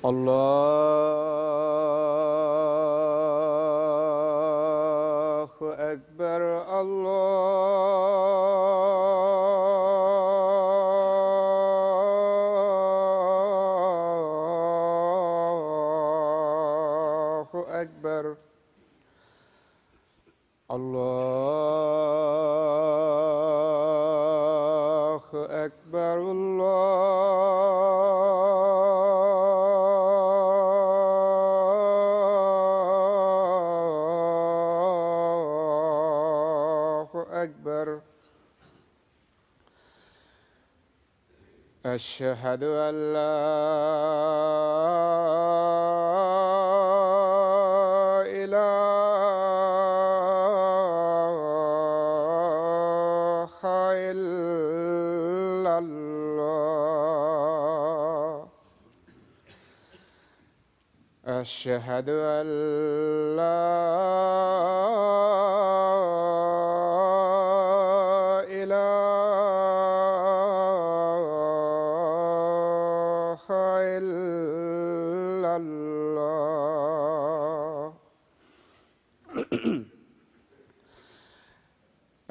الله أكبر. الله أكبر. الله أكبر. الله أكبر. أشهد أن لا إله إلا الله. أشهد أن لا إله إلا الله.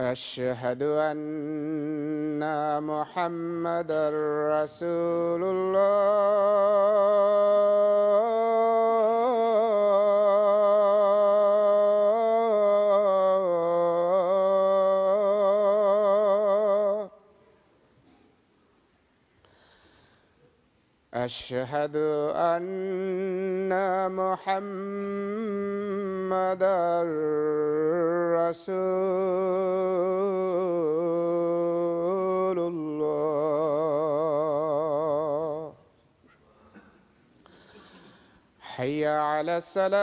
أشهد أن محمدًا رسول الله. أشهد أن محمدًا رسول الله. حي على الصلاة.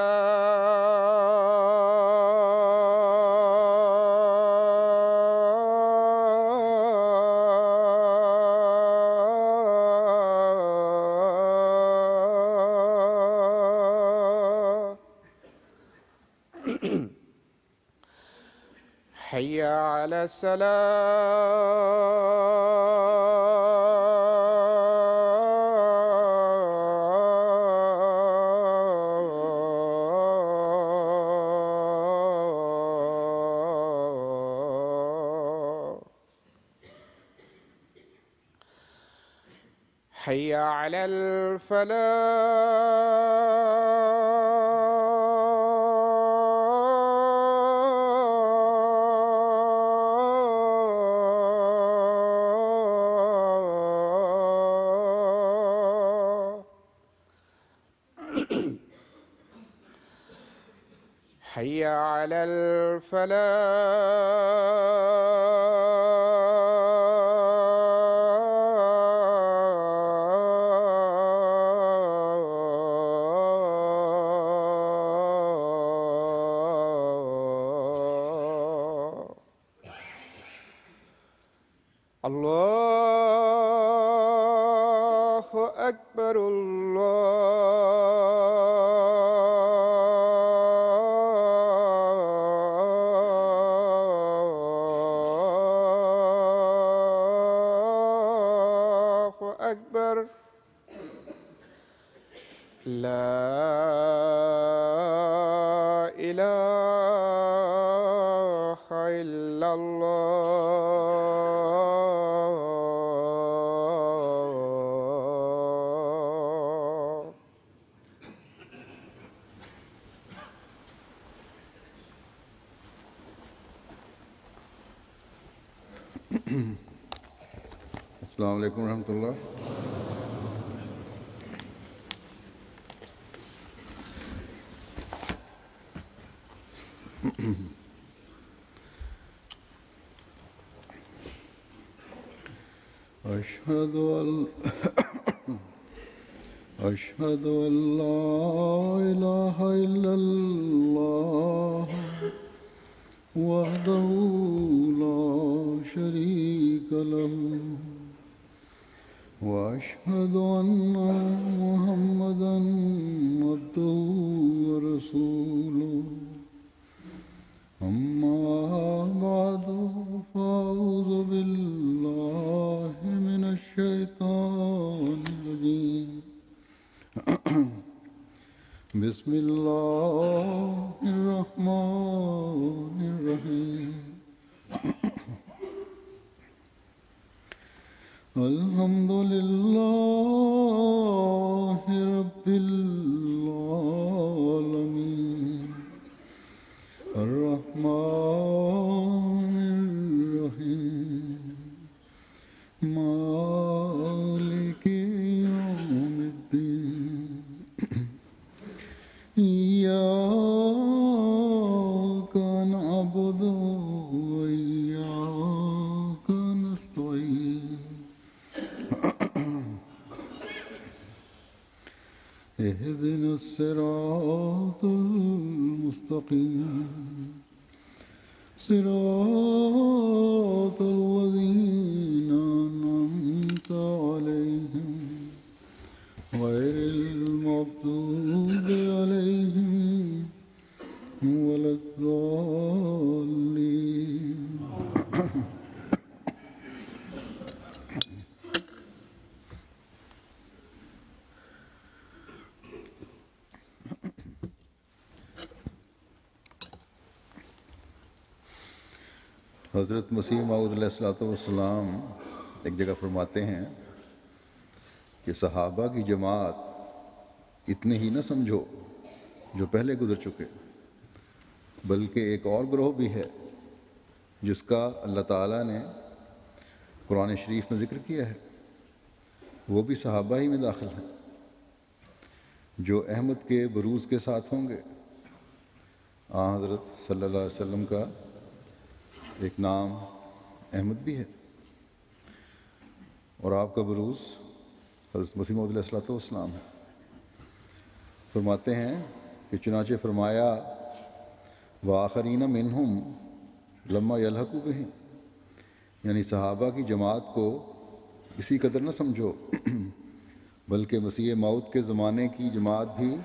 حي على الصلاة. حي على الفلاح. حي على الفلاح. الله أكبر. الله أكبر. لا إله إلا الله. السلام علیکم ورحمۃ اللہ۔ أشهد أن لا إله إلا الله وحده لا شريك له وأشهد أن محمدا عبده ورسوله أما بعد فأعوذ بالله من الشيطان الرجيم بسم الله الرحمن الرحيم الحمد لله رب العالمين الرحمن الرحيم مالك يوم الدين إياك نعبد وإياك نستعين اهدنا الصراط المستقيم صراط الذين أنعمت عليهم غير المغضوب عليهم ولا الضالين۔ حضرت مسیح موعود علیہ الصلوۃ والسلام ایک جگہ فرماتے ہیں کہ صحابہ کی جماعت اتنے ہی نہ سمجھو جو پہلے گزر چکے، بلکہ ایک اور گروہ بھی ہے جس کا اللہ تعالیٰ نے قرآن شریف میں ذکر کیا ہے، وہ بھی صحابہ ہی میں داخل ہیں، جو احمد کے بروز کے ساتھ ہوں گے۔ حضرت صلی اللہ علیہ وسلم کا ایک نام احمد بھی ہے، اور آپ کا بروز حضرت مسیح موعود علیہ الصلوۃ والسلام ہے۔ فرماتے ہیں کہ چنانچہ فرمایا وآخرین منہم لما یلحقوا بہم، یعنی صحابہ کی جماعت کو اسی قدر نہ سمجھو، بلکہ مسیح موعود کے زمانے کی جماعت بھی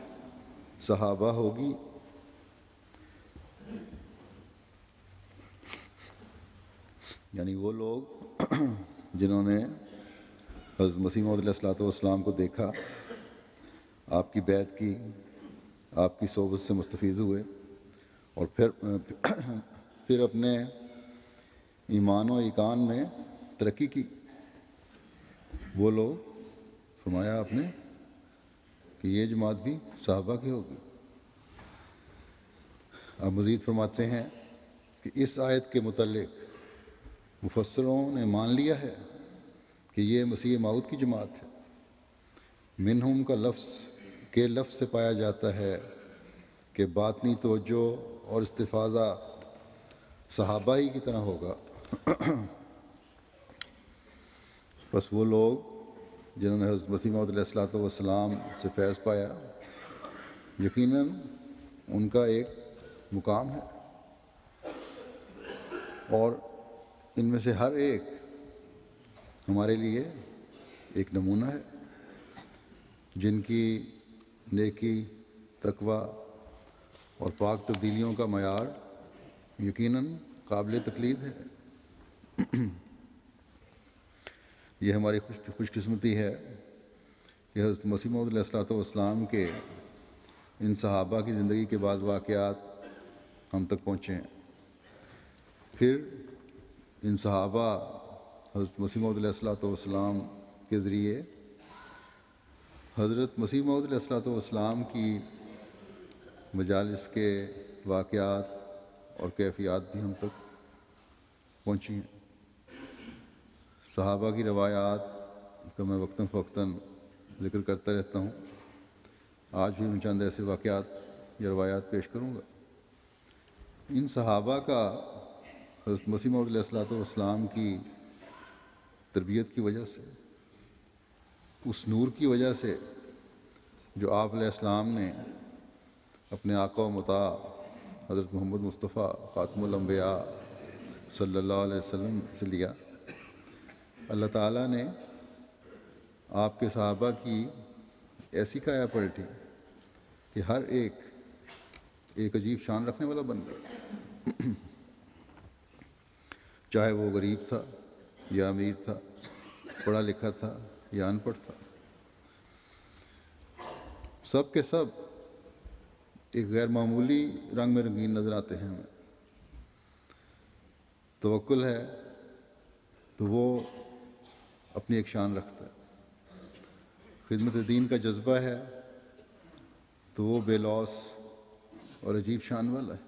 صحابہ ہوگی۔ یعنی وہ لوگ جنہوں نے حضرت مسیح موعود علیہ الصلوۃ والسلام کو دیکھا، آپ کی بیعت کی، آپ کی صحبت سے مستفیض ہوئے، اور پھر اپنے ایمان و ایقان میں ترقی کی، وہ لوگ فرمایا آپ نے کہ یہ جماعت بھی صحابہ کی ہوگی۔ آپ مزید فرماتے ہیں کہ اس آیت کے متعلق مفسروں نے مان لیا ہے کہ یہ مسیح موعود کی جماعت ہے۔ منہم کا لفظ سے پایا جاتا ہے کہ باطنی توجہ اور استفاضہ صحابہ ہی کی طرح ہوگا۔ بس وہ لوگ جنہوں نے حضرت مسیح موعود علیہ الصلوۃ والسلام سے فیض پایا، یقیناً ان کا ایک مقام ہے، اور ان میں سے ہر ایک ہمارے لیے ایک نمونہ ہے، جن کی نیکی، تقوی اور پاک تبدیلیوں کا معیار یقیناً قابل تقلید ہے۔ یہ ہماری خوش قسمتی ہے کہ حضرت مسیح موعود علیہ الصلوۃ والسلام کے ان صحابہ کی زندگی کے بعض واقعات ہم تک پہنچے ہیں۔ پھر ان صحابہ حضرت مسیح موعود علیہ الصلوۃ والسلام کے ذریعے حضرت مسیح موعود علیہ الصلوۃ والسلام کی مجالس کے واقعات اور کیفیات بھی ہم تک پہنچی ہیں۔ صحابہ کی روایات کا میں وقتاً فوقتاً ذکر کرتا رہتا ہوں. آج بھی میں چند ایسے واقعات یا روایات پیش کروں گا. ان صحابہ کا حضرت مسیح موعود علیہ الصلوۃ والسلام کی تربیت کی وجہ سے، اس نور کی وجہ سے جو آپ علیہ السلام نے اپنے آقا و مطاع حضرت محمد مصطفیٰ خاتم الانبیاء صلی اللہ علیہ وسلم سے لیا، اللہ تعالیٰ نے آپ کے صحابہ کی ایسی کایا پلٹی کہ ہر ایک عجیب شان رکھنے والا بن گیا. چاہے وہ غریب تھا یا امیر تھا، پڑھا لکھا تھا یا ان پڑھ تھا، سب کے سب ایک غیر معمولی رنگ میں رنگین نظر آتے ہیں ہمیں. توکل ہے تو وہ اپنی ایک شان رکھتا ہے. خدمت دین کا جذبہ ہے تو وہ بے لوث اور عجیب شان والا ہے.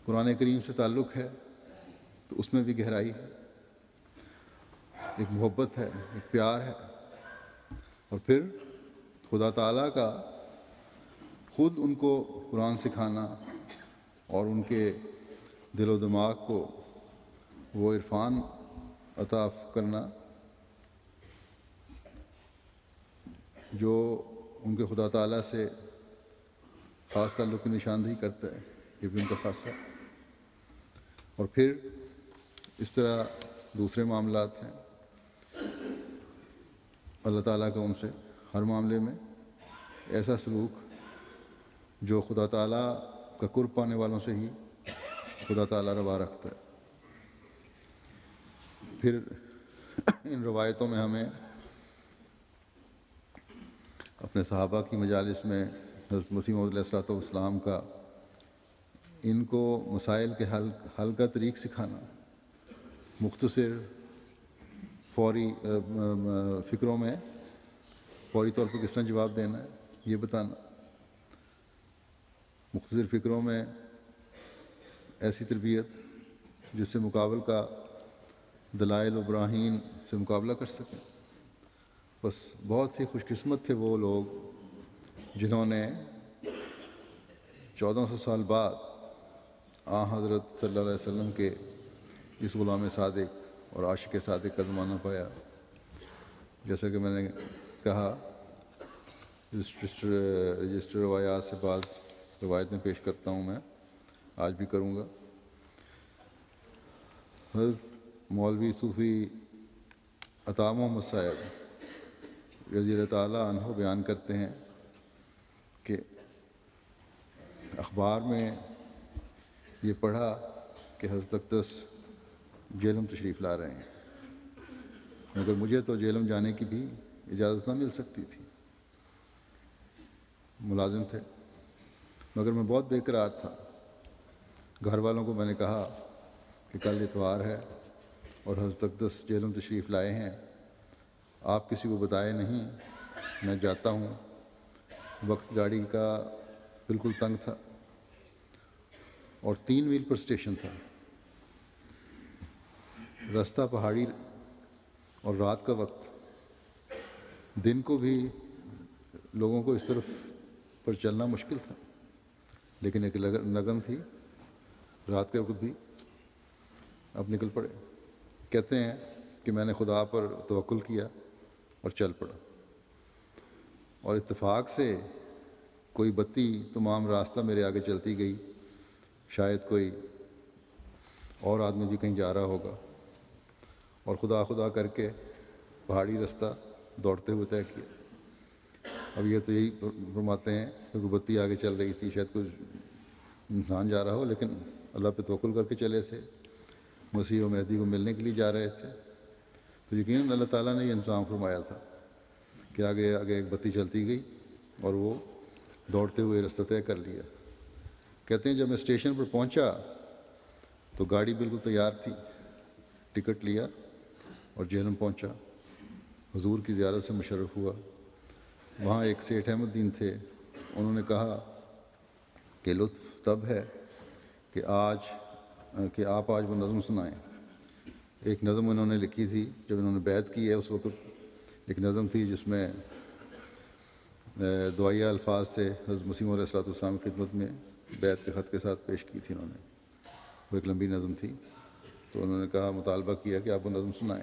قرآن کریم سے تعلق ہے تو اس میں بھی گہرائی ہے، ایک محبت ہے، ایک پیار ہے. اور پھر خدا تعالیٰ کا خود ان کو قرآن سکھانا اور ان کے دل و دماغ کو وہ عرفان عطا کرنا جو ان کے خدا تعالیٰ سے خاص تعلق کی نشاندہی کرتا ہے، یہ بھی ان کا خاصہ. اور پھر اس طرح دوسرے معاملات ہیں. اللہ تعالیٰ کا ان سے ہر معاملے میں ایسا سلوک جو خدا تعالیٰ کا قرب پانے والوں سے ہی خدا تعالیٰ روا رکھتا ہے. پھر ان روایتوں میں ہمیں اپنے صحابہ کی مجالس میں حضرت مسیح موعود علیہ الصلوۃ والسلام کا ان کو مسائل کے حل کا طریق سکھانا، مختصر فوری فکروں میں فوری طور پر کس طرح جواب دینا ہے یہ بتانا، مختصر فکروں میں ایسی تربیت جس سے مقابل کا دلائل و براہین سے مقابلہ کر سکیں. بس بہت ہی خوش قسمت تھے وہ لوگ جنہوں نے 1400 سال بعد حضرت صلی اللہ علیہ وسلم کے اس غلام صادق اور عاشق صادق کا زمانہ پایا. جیسا کہ میں نے کہا، رجسٹر روایات سے بعض روایتیں پیش کرتا ہوں، میں آج بھی کروں گا. حضرت مولوی صوفی عطا محمد صاحب رضی اللہ تعالیٰ عنہ بیان کرتے ہیں کہ اخبار میں یہ پڑھا کہ حضرت اقدس جہلم تشریف لا رہے ہیں، مگر مجھے تو جہلم جانے کی بھی اجازت نہ مل سکتی تھی، ملازم تھے، مگر میں بہت بے قرار تھا. گھر والوں کو میں نے کہا کہ کل اتوار ہے اور حضرت اقدس جہلم تشریف لائے ہیں، آپ کسی کو بتائے نہیں، میں جاتا ہوں. وقت گاڑی کا بالکل تنگ تھا اور 3 میل پر اسٹیشن تھا. راستہ پہاڑی اور رات کا وقت، دن کو بھی لوگوں کو اس طرف پر چلنا مشکل تھا، لیکن ایک لگن تھی. رات کے وقت بھی اب نکل پڑے. کہتے ہیں کہ میں نے خدا پر توکل کیا اور چل پڑا، اور اتفاق سے کوئی بتی تمام راستہ میرے آگے چلتی گئی. شاید کوئی اور آدمی بھی کہیں جا رہا ہوگا، اور خدا کر کے پہاڑی راستہ دوڑتے ہوئے طے کیا. اب یہ تو یہی فرماتے ہیں کہ کوئی بتی آگے چل رہی تھی، شاید کوئی انسان جا رہا ہو، لیکن اللہ پہ توکل کر کے چلے تھے، مسیح و مہدی کو ملنے کے لیے جا رہے تھے. تو یقیناً اللہ تعالیٰ نے یہ انتظام فرمایا تھا کہ آگے ایک بتی چلتی گئی اور وہ دوڑتے ہوئے راستہ طے کر لیا. کہتے ہیں جب میں اسٹیشن پر پہنچا تو گاڑی بالکل تیار تھی، ٹکٹ لیا اور جہلم پہنچا. حضور کی زیارت سے مشرف ہوا. وہاں ایک سیٹھ احمد دین تھے، انہوں نے کہا کہ لطف تب ہے کہ آپ آج وہ نظم سنائیں. ایک نظم انہوں نے لکھی تھی جب انہوں نے بیعت کی ہے، اس وقت ایک نظم تھی جس میں دعائیہ الفاظ تھے، حضرت مسیح علیہ الصلوۃ والسلام کی خدمت میں بیعت کے خط کے ساتھ پیش کی تھی انہوں نے. وہ ایک لمبی نظم تھی. تو انہوں نے کہا، مطالبہ کیا کہ آپ وہ نظم سنائیں.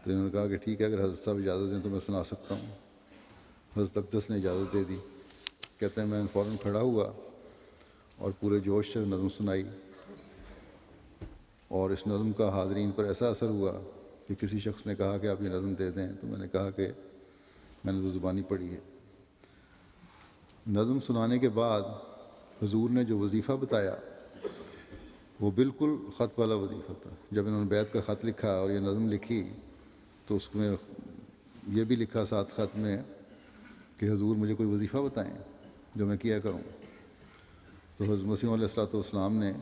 تو انہوں نے کہا کہ ٹھیک ہے، اگر حضرت صاحب اجازت دیں تو میں سنا سکتا ہوں. حضرت اقدس نے اجازت دے دی. کہتے ہیں میں فوراً کھڑا ہوا اور پورے جوش سے نظم سنائی، اور اس نظم کا حاضرین پر ایسا اثر ہوا کہ کسی شخص نے کہا کہ آپ یہ نظم دے دیں. تو میں نے کہا کہ میں نے تو زبانی پڑھی ہے. نظم سنانے کے بعد حضور نے جو وظیفہ بتایا وہ بالکل خط والا وظیفہ تھا. جب انہوں نے بیعت کا خط لکھا اور یہ نظم لکھی تو اس میں یہ بھی لکھا ساتھ خط میں کہ حضور مجھے کوئی وظیفہ بتائیں جو میں کیا کروں. تو حضرت مسیح علیہ الصلوۃ والسلام نے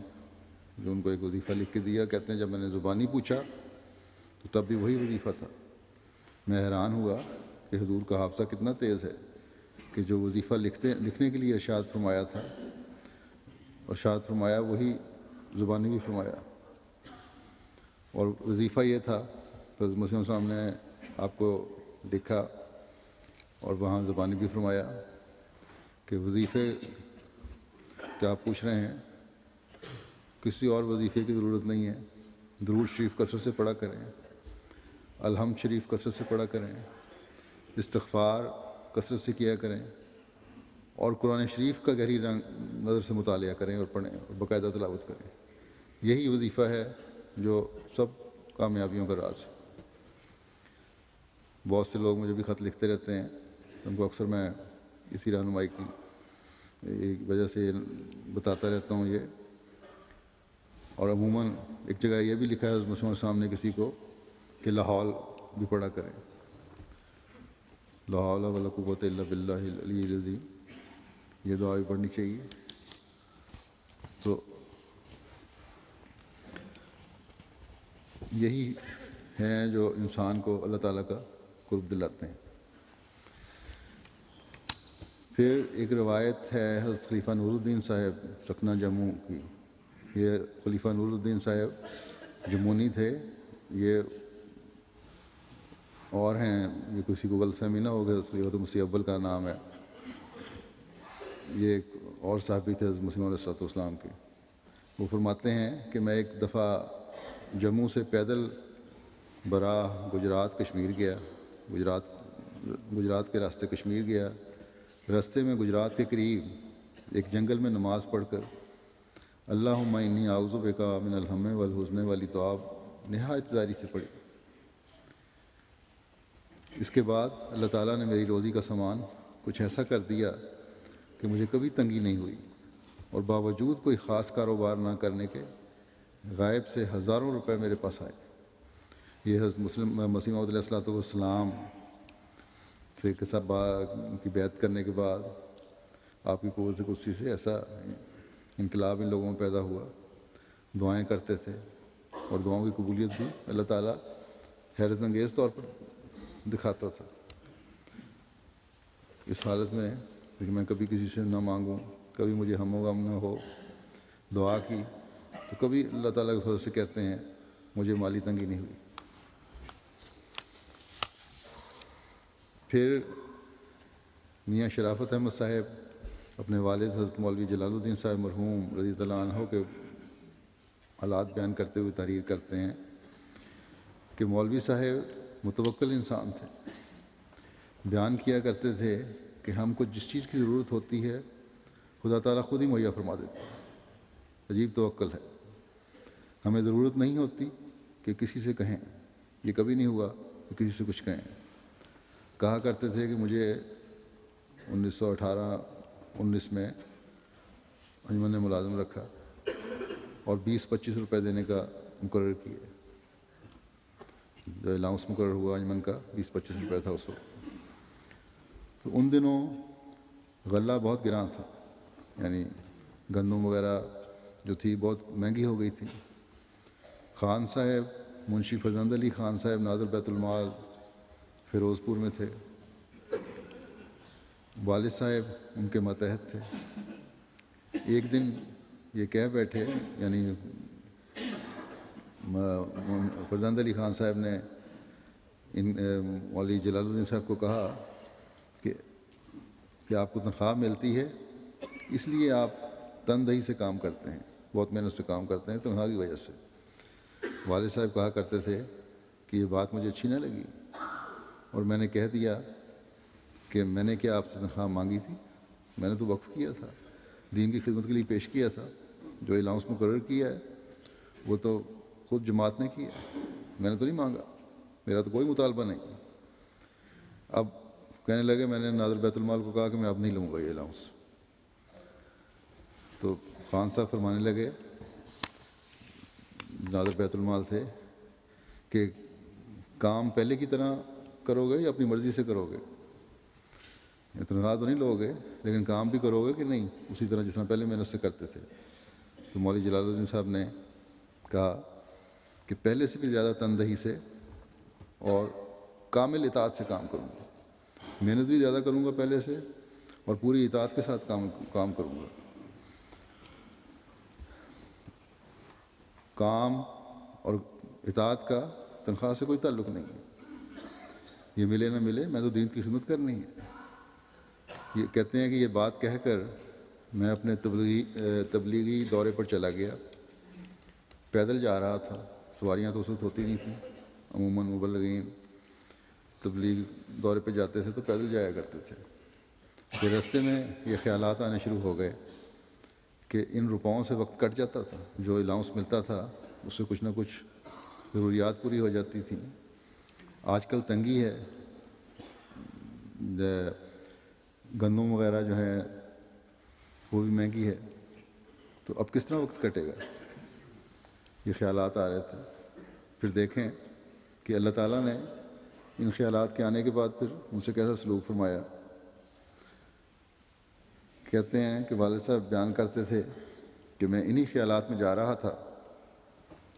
جو ان کو ایک وظیفہ لکھ کے دیا، کہتے ہیں جب میں نے زبانی پوچھا تو تب بھی وہی وظیفہ تھا. میں حیران ہوا کہ حضور کا حافظہ کتنا تیز ہے کہ جو وظیفہ لکھنے کے لیے ارشاد فرمایا تھا، ارشاد فرمایا وہی زبانی بھی فرمایا. اور وظیفہ یہ تھا تو حضرت مسیح علیہ السلام نے آپ کو لکھا اور وہاں زبانی بھی فرمایا کہ وظیفے کیا آپ پوچھ رہے ہیں، کسی اور وظیفے کی ضرورت نہیں ہے. درود شریف کثرت سے پڑھا کریں، الحمد شریف کثرت سے پڑھا کریں، استغفار کثرت سے کیا کریں، اور قرآن شریف کا گہری نظر سے مطالعہ کریں اور پڑھیں اور باقاعدہ تلاوت کریں. یہی وظیفہ ہے جو سب کامیابیوں کا راز ہے. بہت سے لوگ مجھے بھی خط لکھتے رہتے ہیں، ان کو اکثر میں اسی رہنمائی کی وجہ سے بتاتا رہتا ہوں یہ. اور عموماً ایک جگہ یہ بھی لکھا ہے حضرت مسیح علیہ السلام نے کسی کو کہ لاحول بھی پڑھا کریں، لا حول ولا قوت الا باللہ العلی العظیم. یہ دعا بھی پڑھنی چاہیے. تو یہی ہیں جو انسان کو اللہ تعالیٰ کا قرب دلاتے ہیں. پھر ایک روایت ہے حضرت خلیفہ نور الدین صاحب سکنہ جموں کی. یہ خلیفہ نور الدین صاحب جمونی تھے. یہ اور ہیں، یہ کسی کو غلط فہمی نہ ہو گیا، خلیفۃ مسیح اول کا نام ہے. یہ ایک اور صحابی تھے حضرت مسیح علیہ الصلوۃ والسلام کے. وہ فرماتے ہیں کہ میں ایک دفعہ جموں سے پیدل براہ گجرات کشمیر گیا، گجرات کے راستے کشمیر گیا. راستے میں گجرات کے قریب ایک جنگل میں نماز پڑھ کر اللہم انی اعوذ بک من الہم والحزن والی دعا نہایت زاری سے پڑھی. اس کے بعد اللہ تعالیٰ نے میری روزی کا سامان کچھ ایسا کر دیا کہ مجھے کبھی تنگی نہیں ہوئی، اور باوجود کوئی خاص کاروبار نہ کرنے کے غائب سے ہزاروں روپے میرے پاس آئے. یہ حضرت مسیح موعود علیہ الصلوۃ والسلام سے کی بیعت کرنے کے بعد آپ کی قوت قدسی سے ایسا انقلاب ان لوگوں میں پیدا ہوا. دعائیں کرتے تھے اور دعاؤں کی قبولیت بھی اللہ تعالیٰ حیرت انگیز طور پر دکھاتا تھا. اس حالت میں کہ میں کبھی کسی سے نہ مانگوں، کبھی مجھے ہم و غم نہ ہو، دعا کی تو کبھی اللہ تعالیٰ کے فضل سے کہتے ہیں مجھے مالی تنگی نہیں ہوئی. پھر میاں شرافت احمد صاحب اپنے والد حضرت مولوی جلال الدین صاحب مرحوم رضی اللہ عنہ کے حالات بیان کرتے ہوئے تحریر کرتے ہیں کہ مولوی صاحب متوکل انسان تھے. بیان کیا کرتے تھے کہ ہم کو جس چیز کی ضرورت ہوتی ہے خدا تعالیٰ خود ہی مہیا فرما دیتا ہے. عجیب توکل ہے. ہمیں ضرورت نہیں ہوتی کہ کسی سے کہیں، یہ کبھی نہیں ہوا کہ کسی سے کچھ کہیں. کہا کرتے تھے کہ مجھے 1918-19 میں انجمن نے ملازم رکھا اور 20-25 روپے دینے کا مقرر کیا. جو الاؤنس مقرر ہوا انجمن کا 20-25 روپے تھا اس وقت. تو ان دنوں غلہ بہت گراں تھا، یعنی گندم وغیرہ جو تھی بہت مہنگی ہو گئی تھی. خان صاحب منشی فرزند علی خان صاحب ناظر بیت المال فیروز پور میں تھے. والد صاحب ان کے ماتحت تھے. ایک دن یہ کہہ بیٹھے، یعنی فرزند علی خان صاحب نے مولوی جلال الدین صاحب کو کہا کہ آپ کو تنخواہ ملتی ہے اس لیے آپ تندہی سے کام کرتے ہیں، بہت محنت سے کام کرتے ہیں تنخواہ کی وجہ سے۔ والد صاحب کہا کرتے تھے کہ یہ بات مجھے اچھی نہ لگی اور میں نے کہہ دیا کہ میں نے کیا آپ سے تنخواہ مانگی تھی، میں نے تو وقف کیا تھا، دین کی خدمت کے لیے پیش کیا تھا، جو الاؤنس مقرر کیا ہے وہ تو خود جماعت نے کیا، میں نے تو نہیں مانگا، میرا تو کوئی مطالبہ نہیں۔ اب کہنے لگے میں نے ناظر بیت المال کو کہا کہ میں اب نہیں لوں گا یہ الاؤنس۔ تو خان صاحب فرمانے لگے، ناظر بیت المال تھے، کہ کام پہلے کی طرح کرو گے یا اپنی مرضی سے کرو گے؟ تنخواہ تو نہیں لو گے لیکن کام بھی کرو گے کہ نہیں اسی طرح جس طرح پہلے محنت سے کرتے تھے؟ تو مولوی جلال الدین صاحب نے کہا کہ پہلے سے بھی زیادہ تندہی سے اور کامل اطاعت سے کام کروں گا، محنت بھی زیادہ کروں گا پہلے سے اور پوری اطاعت کے ساتھ کام کروں گا۔ کام اور اطاعت کا تنخواہ سے کوئی تعلق نہیں ہے، یہ ملے نہ ملے میں تو دین کی خدمت کرنی ہے۔ یہ کہتے ہیں کہ یہ بات کہہ کر میں اپنے تبلیغی دورے پر چلا گیا، پیدل جا رہا تھا، سواریاں تو اس وقت ہوتی نہیں تھیں، عموماً مبلغین تبلیغ دورے پہ جاتے تھے تو پیدل جایا کرتے تھے۔ پھر راستے میں یہ خیالات آنے شروع ہو گئے کہ ان روپاؤں سے وقت کٹ جاتا تھا، جو الاؤنس ملتا تھا اس سے کچھ نہ کچھ ضروریات پوری ہو جاتی تھیں۔ آج کل تنگی ہے، گندم وغیرہ جو ہے وہ بھی مہنگی ہے، تو اب کس طرح وقت کٹے گا؟ یہ خیالات آ رہے تھے۔ پھر دیکھیں کہ اللہ تعالیٰ نے ان خیالات کے آنے کے بعد پھر ان سے کیسا سلوک فرمایا۔ کہتے ہیں کہ والد صاحب بیان کرتے تھے کہ میں انہی خیالات میں جا رہا تھا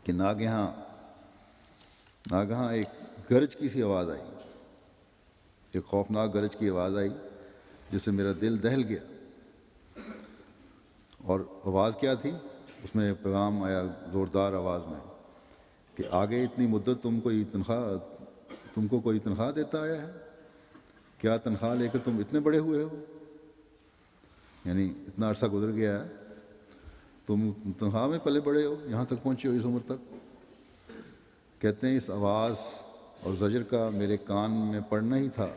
کہ ناگہاں ایک گرج کی سی آواز آئی، ایک خوفناک گرج کی آواز آئی جس سے میرا دل دہل گیا۔ اور آواز کیا تھی؟ اس میں پیغام آیا زوردار آواز میں کہ آگے اتنی مدت تم کو کوئی تنخواہ دیتا آیا ہے؟ کیا تنخواہ لے کر تم اتنے بڑے ہوئے ہو؟ یعنی اتنا عرصہ گزر گیا ہے، تم تنخواہ میں پلے بڑے ہو، یہاں تک پہنچے ہو اس عمر تک۔ کہتے ہیں اس آواز اور زجر کا میرے کان میں پڑنا ہی تھا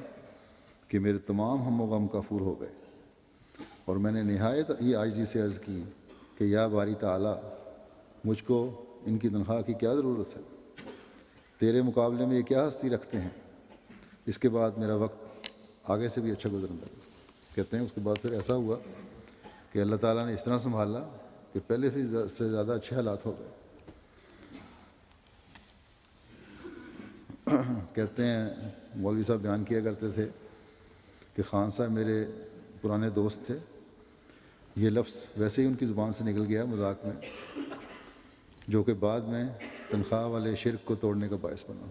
کہ میرے تمام ہم و غم کافور ہو گئے، اور میں نے نہایت ہی عاجزی سے عرض کی کہ یا باری تعالیٰ، مجھ کو ان کی تنخواہ کی کیا ضرورت ہے؟ تیرے مقابلے میں یہ کیا ہستی رکھتے ہیں؟ اس کے بعد میرا وقت آگے سے بھی اچھا گزرنے لگا۔ کہتے ہیں اس کے بعد پھر ایسا ہوا کہ اللہ تعالیٰ نے اس طرح سنبھالا کہ پہلے سے زیادہ اچھے حالات ہو گئے۔ کہتے ہیں مولوی صاحب بیان کیا کرتے تھے کہ خان صاحب میرے پرانے دوست تھے، یہ لفظ ویسے ہی ان کی زبان سے نکل گیا مذاق میں، جو کہ بعد میں تنخواہ والے شرک کو توڑنے کا باعث بنا۔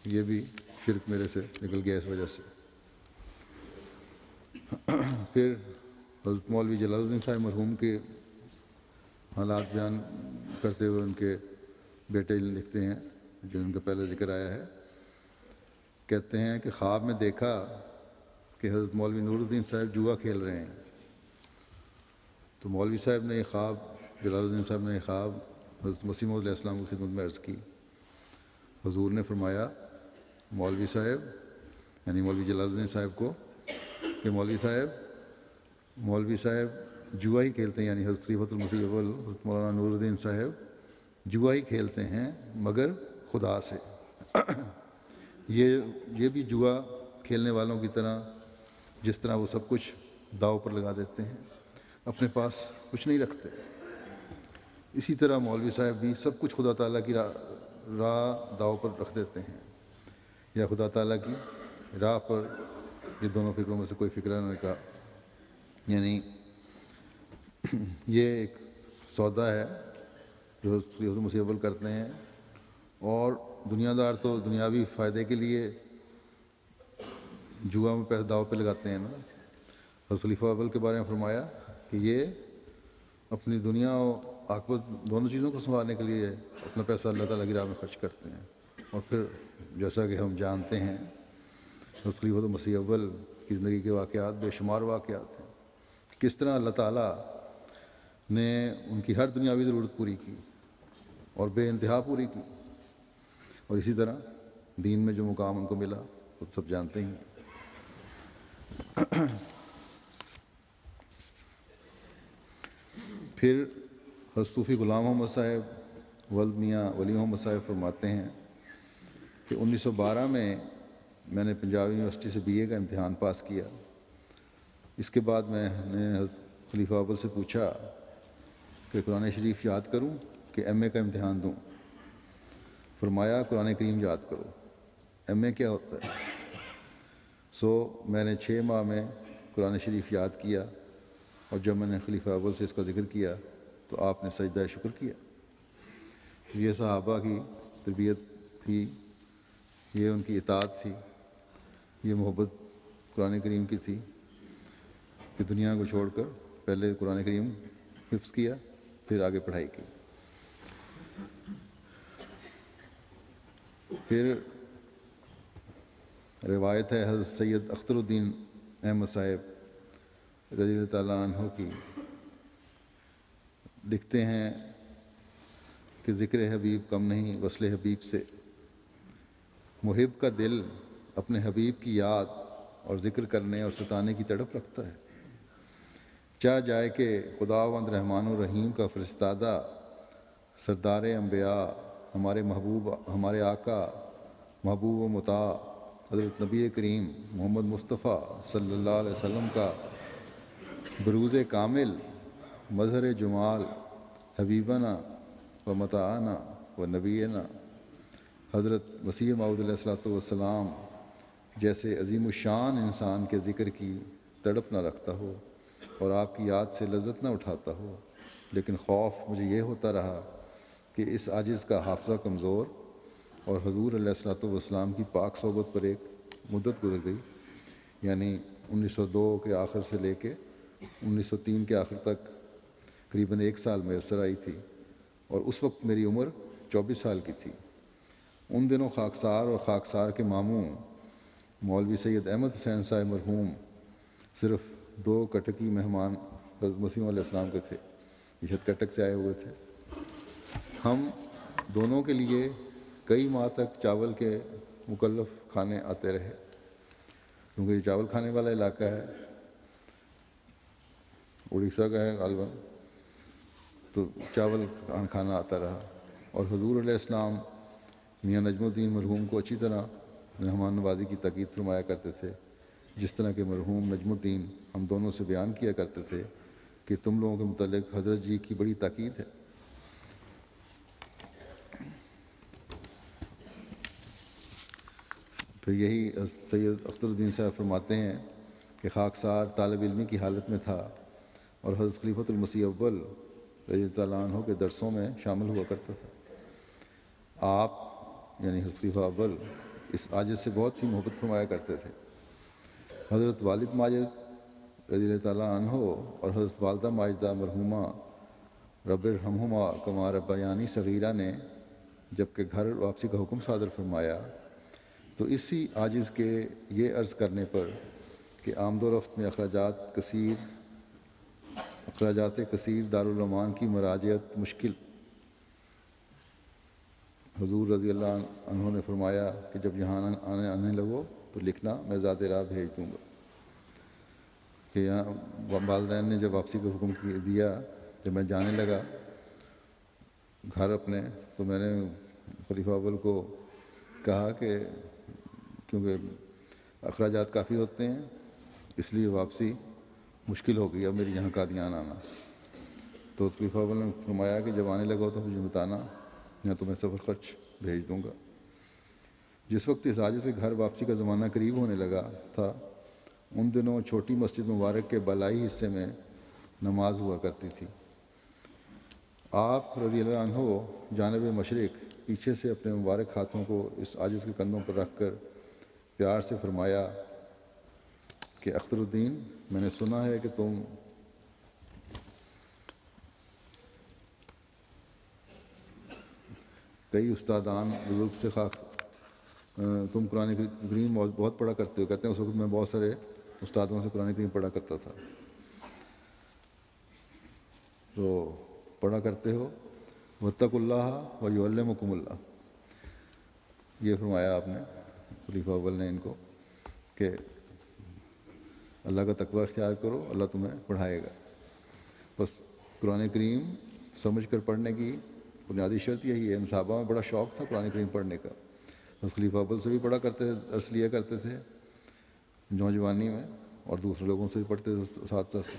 یہ بھی شرک میرے سے نکل گیا اس وجہ سے۔ پھر حضرت مولوی جلال الدین صاحب مرحوم کے حالات بیان کرتے ہوئے ان کے بیٹے لکھتے ہیں، جو ان کا پہلے ذکر آیا ہے، کہتے ہیں کہ خواب میں دیکھا کہ حضرت مولوی نور الدین صاحب جوا کھیل رہے ہیں۔ تو مولوی صاحب نے یہ خواب، جلال الدین صاحب نے یہ خواب حضرت مسیح موعود علیہ السلام کی خدمت میں عرض کی۔ حضور نے فرمایا مولوی صاحب، یعنی مولوی جلال الدین صاحب کو، کہ مولوی صاحب جوا ہی کھیلتے ہیں، یعنی حضرت خلیفۃ المسیح اول حضرت مولانا نور الدین صاحب جوا ہی کھیلتے ہیں مگر خدا سے۔ یہ بھی جوا کھیلنے والوں کی طرح، جس طرح وہ سب کچھ داؤ پر لگا دیتے ہیں، اپنے پاس کچھ نہیں رکھتے، اسی طرح مولوی صاحب بھی سب کچھ خدا تعالیٰ کی راہ داؤ پر رکھ دیتے ہیں، یا خدا تعالیٰ کی راہ پر یہ دونوں فکروں میں سے کوئی فکر نہ کا، یعنی یہ ایک سودا ہے جو حضرت مسیح اول کرتے ہیں، اور دنیا دار تو دنیاوی فائدے کے لیے جوا میں پیسے داؤ پہ لگاتے ہیں نا۔ حضرت خلیفہ اول کے بارے میں فرمایا کہ یہ اپنی دنیا عاقبت دونوں چیزوں کو سنبھالنے کے لیے اپنا پیسہ اللہ تعالیٰ کی راہ میں خرچ کرتے ہیں. اور پھر جیسا کہ ہم جانتے ہیں حضرت خلیفۃ المسیح اول کی زندگی کے واقعات بے شمار واقعات ہیں. کس طرح اللہ تعالیٰ نے ان کی ہر دنیاوی ضرورت پوری کی اور بے انتہا پوری کی. اور اسی طرح دین میں جو مقام ان کو ملا وہ سب جانتے ہی ہیں. پھر حضرت صوفی غلام محمد صاحب ولد میاں ولی محمد صاحب فرماتے ہیں کہ 1912 میں نے پنجاب یونیورسٹی سے BA کا امتحان پاس کیا. اس کے بعد میں نے حضرت خلیفہ اول سے پوچھا کہ قرآن شریف یاد کروں کہ MA کا امتحان دوں. فرمایا قرآن کریم یاد کرو. MA کیا ہوتا ہے؟ میں نے 6 ماہ میں قرآن شریف یاد کیا اور جب میں نے خلیفہ اول سے اس کا ذکر کیا تو آپ نے سجدہ شکر کیا. یہ صحابہ کی تربیت تھی، یہ ان کی اطاعت تھی، یہ محبت قرآن کریم کی تھی کہ دنیا کو چھوڑ کر پہلے قرآن کریم حفظ کیا پھر آگے پڑھائی کی. پھر روایت ہے حضرت سید اختر الدین احمد صاحب رضی اللہ تعالیٰ عنہ کی، لکھتے ہیں کہ ذکر حبیب کم نہیں وصل حبیب سے. محب کا دل اپنے حبیب کی یاد اور ذکر کرنے اور ستانے کی تڑپ رکھتا ہے. چاہ جائے کہ خداوند رحمان الرحیم کا فرستادہ سردار انبیاء ہمارے محبوب ہمارے آقا محبوب و مطاع حضرت نبی کریم محمد مصطفیٰ صلی اللہ علیہ وسلم کا بروز کامل مظہر جمال حبیبنا و متاعنا و نبینا حضرت مسیح موعود علیہ الصلوۃ والسلام جیسے عظیم الشان انسان کے ذکر کی تڑپ نہ رکھتا ہو اور آپ کی یاد سے لذت نہ اٹھاتا ہو. لیکن خوف مجھے یہ ہوتا رہا کہ اس عاجز کا حافظہ کمزور اور حضور علیہ الصلوۃ والسلام کی پاک صحبت پر ایک مدت گزر گئی، یعنی 1902 کے آخر سے لے کے 1903 کے آخر تک قریباً 1 سال میسر آئی تھی، اور اس وقت میری عمر 24 سال کی تھی. ان دنوں خاکسار اور خاکسار کے ماموں مولوی سید احمد حسین صاحب مرحوم صرف 2 کٹکی مہمان حضرت مسیح علیہ السلام کے تھے. یہ شد کٹک سے آئے ہوئے تھے. ہم دونوں کے لیے کئی ماہ تک چاول کے مکلف کھانے آتے رہے، کیونکہ یہ چاول کھانے والا علاقہ ہے، اڑیسہ کا ہے غالباً، تو چاول کھانا آتا رہا. اور حضور علیہ السلام میاں نجم الدین مرحوم کو اچھی طرح مہمان نوازی کی تاکید فرمایا کرتے تھے، جس طرح کہ مرحوم نجم الدین ہم دونوں سے بیان کیا کرتے تھے کہ تم لوگوں کے متعلق حضرت جی کی بڑی تاکید ہے. پھر یہی سید اختر الدین صاحب فرماتے ہیں کہ خاکسار طالب علمی کی حالت میں تھا اور حضرت خلیفۃ المسیح اول رضی اللہ تعالیٰ عنہ کے درسوں میں شامل ہوا کرتا تھا. آپ یعنی حضرت خلیفہ اول اس عاجز سے بہت ہی محبت فرمایا کرتے تھے. حضرت والد ماجد رضی اللہ تعالیٰ عنہ اور حضرت والدہ ماجدہ مرحومہ رب ارحمہما کما ربیانی صغیرہ نے جب کہ گھر واپسی کا حکم صادر فرمایا تو اسی عاجز کے یہ عرض کرنے پر کہ آمد و رفت میں اخراجات کثیر دارالعمان کی مراجعت مشکل، حضور رضی اللہ عنہ نے فرمایا کہ جب یہاں آنے لگو تو لکھنا، میں ذات راہ بھیج دوں گا. کہ یہاں والدین نے جب واپسی کا حکم دیا، جب میں جانے لگا گھر اپنے، تو میں نے خلیفہ اول کو کہا کہ کیونکہ اخراجات کافی ہوتے ہیں اس لیے واپسی مشکل ہو گئی اب میری یہاں قادیان آنا. تو خلیفہ اول نے فرمایا کہ جب آنے لگا تو مجھے بتانا، میں تمہیں سفر خرچ بھیج دوں گا. جس وقت اس عاجز سے گھر واپسی کا زمانہ قریب ہونے لگا تھا، ان دنوں چھوٹی مسجد مبارک کے بالائی حصے میں نماز ہوا کرتی تھی. آپ رضی اللہ عنہ جانب مشرق پیچھے سے اپنے مبارک ہاتھوں کو اس عاجز کے کندھوں پر رکھ کر پیار سے فرمایا کہ اختر الدین، میں نے سنا ہے کہ تم کئی استادان بزرگ سے خاک تم قرآن کریم بہت پڑھا کرتے ہو. کہتے ہیں اس وقت میں بہت سارے استادوں سے قرآن کریم پڑھا کرتا تھا. تو پڑھا کرتے ہو واتقوا اللہ ویعلمکم اللہ، یہ فرمایا آپ نے خلیفہ اول نے ان کو کہ اللہ کا تقوی اختیار کرو، اللہ تمہیں پڑھائے گا. بس قرآن کریم سمجھ کر پڑھنے کی بنیادی شرط یہی ہے. ان صحابہ میں بڑا شوق تھا قرآن کریم پڑھنے کا. بس خلیفہ اول سے بھی پڑھا کرتے تھے، درس لیا کرتے تھے نوجوانی میں، اور دوسرے لوگوں سے بھی پڑھتے تھے ساتھ ساتھ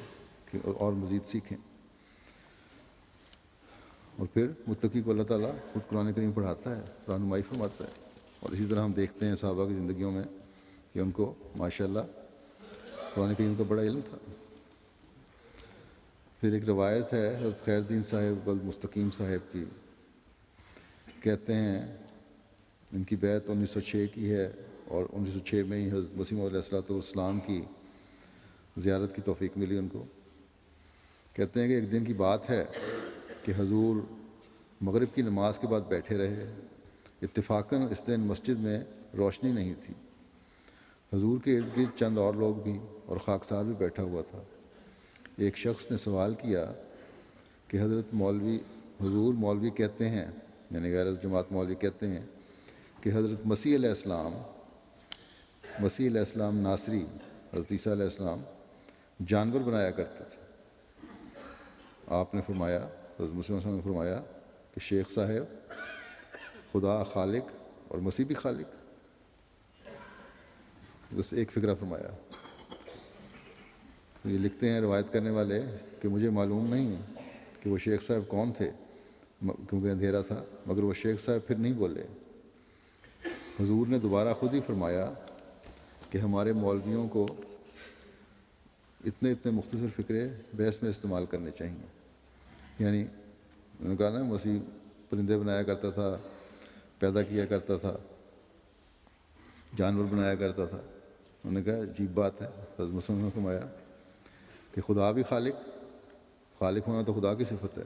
کہ اور مزید سیکھیں. اور پھر متقی کو اللہ تعالیٰ خود قرآن کریم پڑھاتا ہے، رہنمائی فرماتا ہے. اور اسی طرح ہم دیکھتے ہیں صحابہ کی زندگیوں میں کہ ان کو ماشاءاللہ قرآن کریم کا بڑا علم تھا. پھر ایک روایت ہے حضرت خیر الدین صاحب المستقیم صاحب کی، کہتے ہیں ان کی بیعت 1906 کی ہے، اور 1906 میں ہی حضرت مسیح موعود علیہ السلام کی زیارت کی توفیق ملی ان کو. کہتے ہیں کہ ایک دن کی بات ہے کہ حضور مغرب کی نماز کے بعد بیٹھے رہے. اتفاقاً اس دن مسجد میں روشنی نہیں تھی. حضور کے ارد گرد چند اور لوگ بھی اور خاکسار بھی بیٹھا ہوا تھا. ایک شخص نے سوال کیا کہ حضرت حضور مولوی کہتے ہیں، یعنی غیر جماعت مولوی کہتے ہیں کہ حضرت مسیح علیہ السلام ناصری حضرت عیسیٰ علیہ السلام جانور بنایا کرتے تھے. آپ نے فرمایا، حضرت مسیح علیہ السلام نے فرمایا کہ شیخ صاحب خدا خالق اور مسیح بھی خالق. بس ایک فکرہ فرمایا. تو یہ لکھتے ہیں روایت کرنے والے کہ مجھے معلوم نہیں کہ وہ شیخ صاحب کون تھے کیونکہ اندھیرا تھا، مگر وہ شیخ صاحب پھر نہیں بولے. حضور نے دوبارہ خود ہی فرمایا کہ ہمارے مولویوں کو اتنے مختصر فکرے بحث میں استعمال کرنے چاہیے. یعنی انہوں نے کہا نا مسیح پرندے بنایا کرتا تھا، پیدا کیا کرتا تھا، جانور بنایا کرتا تھا. انہوں نے کہا عجیب بات ہے. حضرت مسلم نے فرمایا کہ خدا بھی خالق ہونا تو خدا کی صفت ہے،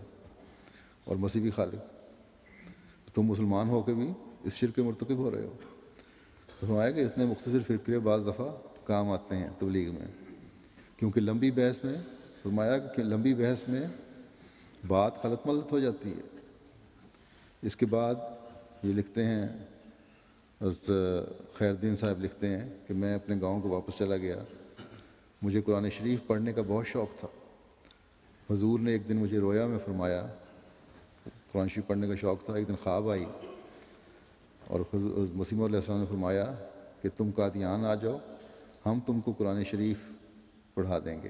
اور مسیح بھی خالق. تم مسلمان ہو کے بھی اس شرک کے مرتکب ہو رہے ہو. تو فرمایا کہ اتنے مختصر فکرے بعض دفعہ کام آتے ہیں تبلیغ میں، کیونکہ لمبی بحث میں فرمایا کہ لمبی بحث میں بات غلط ملت ہو جاتی ہے. اس کے بعد یہ لکھتے ہیں حضرت خیر الدین صاحب لکھتے ہیں کہ میں اپنے گاؤں کو واپس چلا گیا. مجھے قرآن شریف پڑھنے کا بہت شوق تھا. حضور نے ایک دن مجھے رویا میں فرمایا، قرآن شریف پڑھنے کا شوق تھا. ایک دن خواب آئی اور مسیح علیہ السلام نے فرمایا کہ تم قادیان آ جاؤ، ہم تم کو قرآن شریف پڑھا دیں گے.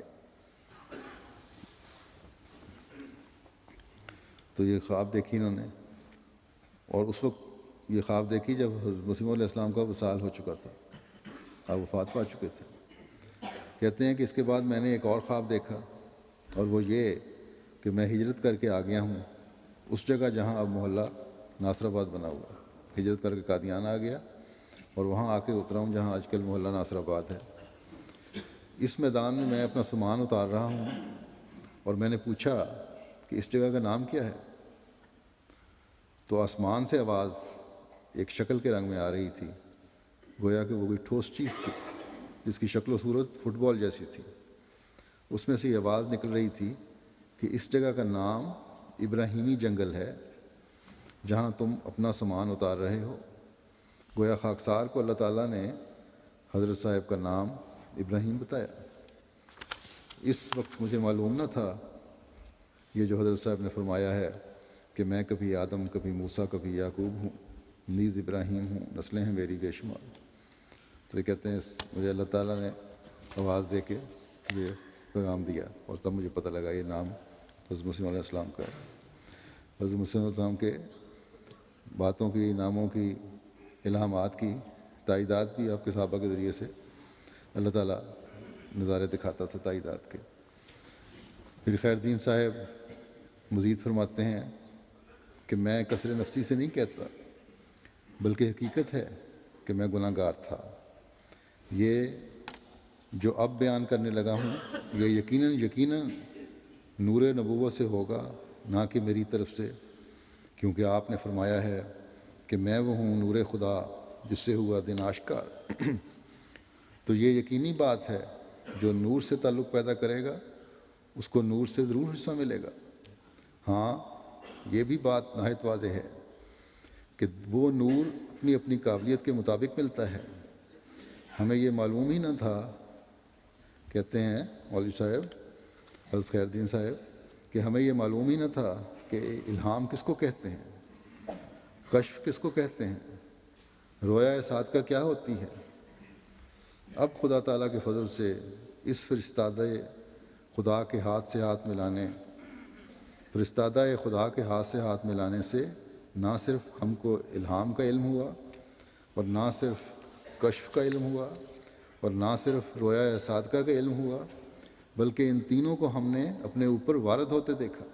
تو یہ خواب دیکھی انہوں نے، اور اس وقت یہ خواب دیکھی جب حضرت مسیح علیہ السلام کا وصال ہو چکا تھا، آپ وفات پا چکے تھے. کہتے ہیں کہ اس کے بعد میں نے ایک اور خواب دیکھا، اور وہ یہ کہ میں ہجرت کر کے آ گیا ہوں اس جگہ جہاں اب محلہ ناصر آباد بنا ہوا. ہجرت کر کے قادیان آ گیا اور وہاں آ کے اترا ہوں جہاں آج کل محلہ ناصر آباد ہے. اس میدان میں میں اپنا سامان اتار رہا ہوں، اور میں نے پوچھا کہ اس جگہ کا نام کیا ہے. تو آسمان سے آواز ایک شکل کے رنگ میں آ رہی تھی، گویا کہ وہ کوئی ٹھوس چیز تھی جس کی شکل و صورت فٹ بال جیسی تھی. اس میں سے یہ آواز نکل رہی تھی کہ اس جگہ کا نام ابراہیمی جنگل ہے جہاں تم اپنا سامان اتار رہے ہو. گویا خاکسار کو اللہ تعالیٰ نے حضرت صاحب کا نام ابراہیم بتایا. اس وقت مجھے معلوم نہ تھا یہ جو حضرت صاحب نے فرمایا ہے کہ میں کبھی آدم، کبھی موسیٰ، کبھی یعقوب ہوں، نیز ابراہیم ہوں، نسلیں ہیں میری بے شمار. تو یہ کہتے ہیں مجھے اللہ تعالیٰ نے آواز دے کے یہ پیغام دیا، اور تب مجھے پتہ لگا یہ نام حضرت مسیح علیہ السلام کا ہے. حضرت مسیح علیہ السلام کے باتوں کی، ناموں کی، الہامات کی تائیدات بھی آپ کے صحابہ کے ذریعے سے اللہ تعالیٰ نظارے دکھاتا تھا تائیدات کے. پھر خیر الدین صاحب مزید فرماتے ہیں کہ میں کثر نفسی سے نہیں کہتا، بلکہ حقیقت ہے کہ میں گناہ گار تھا. یہ جو اب بیان کرنے لگا ہوں یہ یقیناً نور نبوت سے ہوگا، نہ کہ میری طرف سے، کیونکہ آپ نے فرمایا ہے کہ میں وہ ہوں نور خدا جس سے ہوا دن آشکار۔ تو یہ یقینی بات ہے جو نور سے تعلق پیدا کرے گا اس کو نور سے ضرور حصہ ملے گا۔ ہاں یہ بھی بات نہایت واضح ہے کہ وہ نور اپنی اپنی قابلیت کے مطابق ملتا ہے۔ ہمیں یہ معلوم ہی نہ تھا، کہتے ہیں مولوی صاحب حضرت خیر الدین صاحب، کہ ہمیں یہ معلوم ہی نہ تھا کہ الہام کس کو کہتے ہیں، کشف کس کو کہتے ہیں، رویا صادقہ کیا ہوتی ہے۔ اب خدا تعالیٰ کے فضل سے اس فرستادہ خدا کے ہاتھ سے ہاتھ ملانے سے نہ صرف ہم کو الہام کا علم ہوا، اور نہ صرف کشف کا علم ہوا، اور نہ صرف رویا صادقہ کا علم ہوا، بلکہ ان تینوں کو ہم نے اپنے اوپر وارد ہوتے دیکھا۔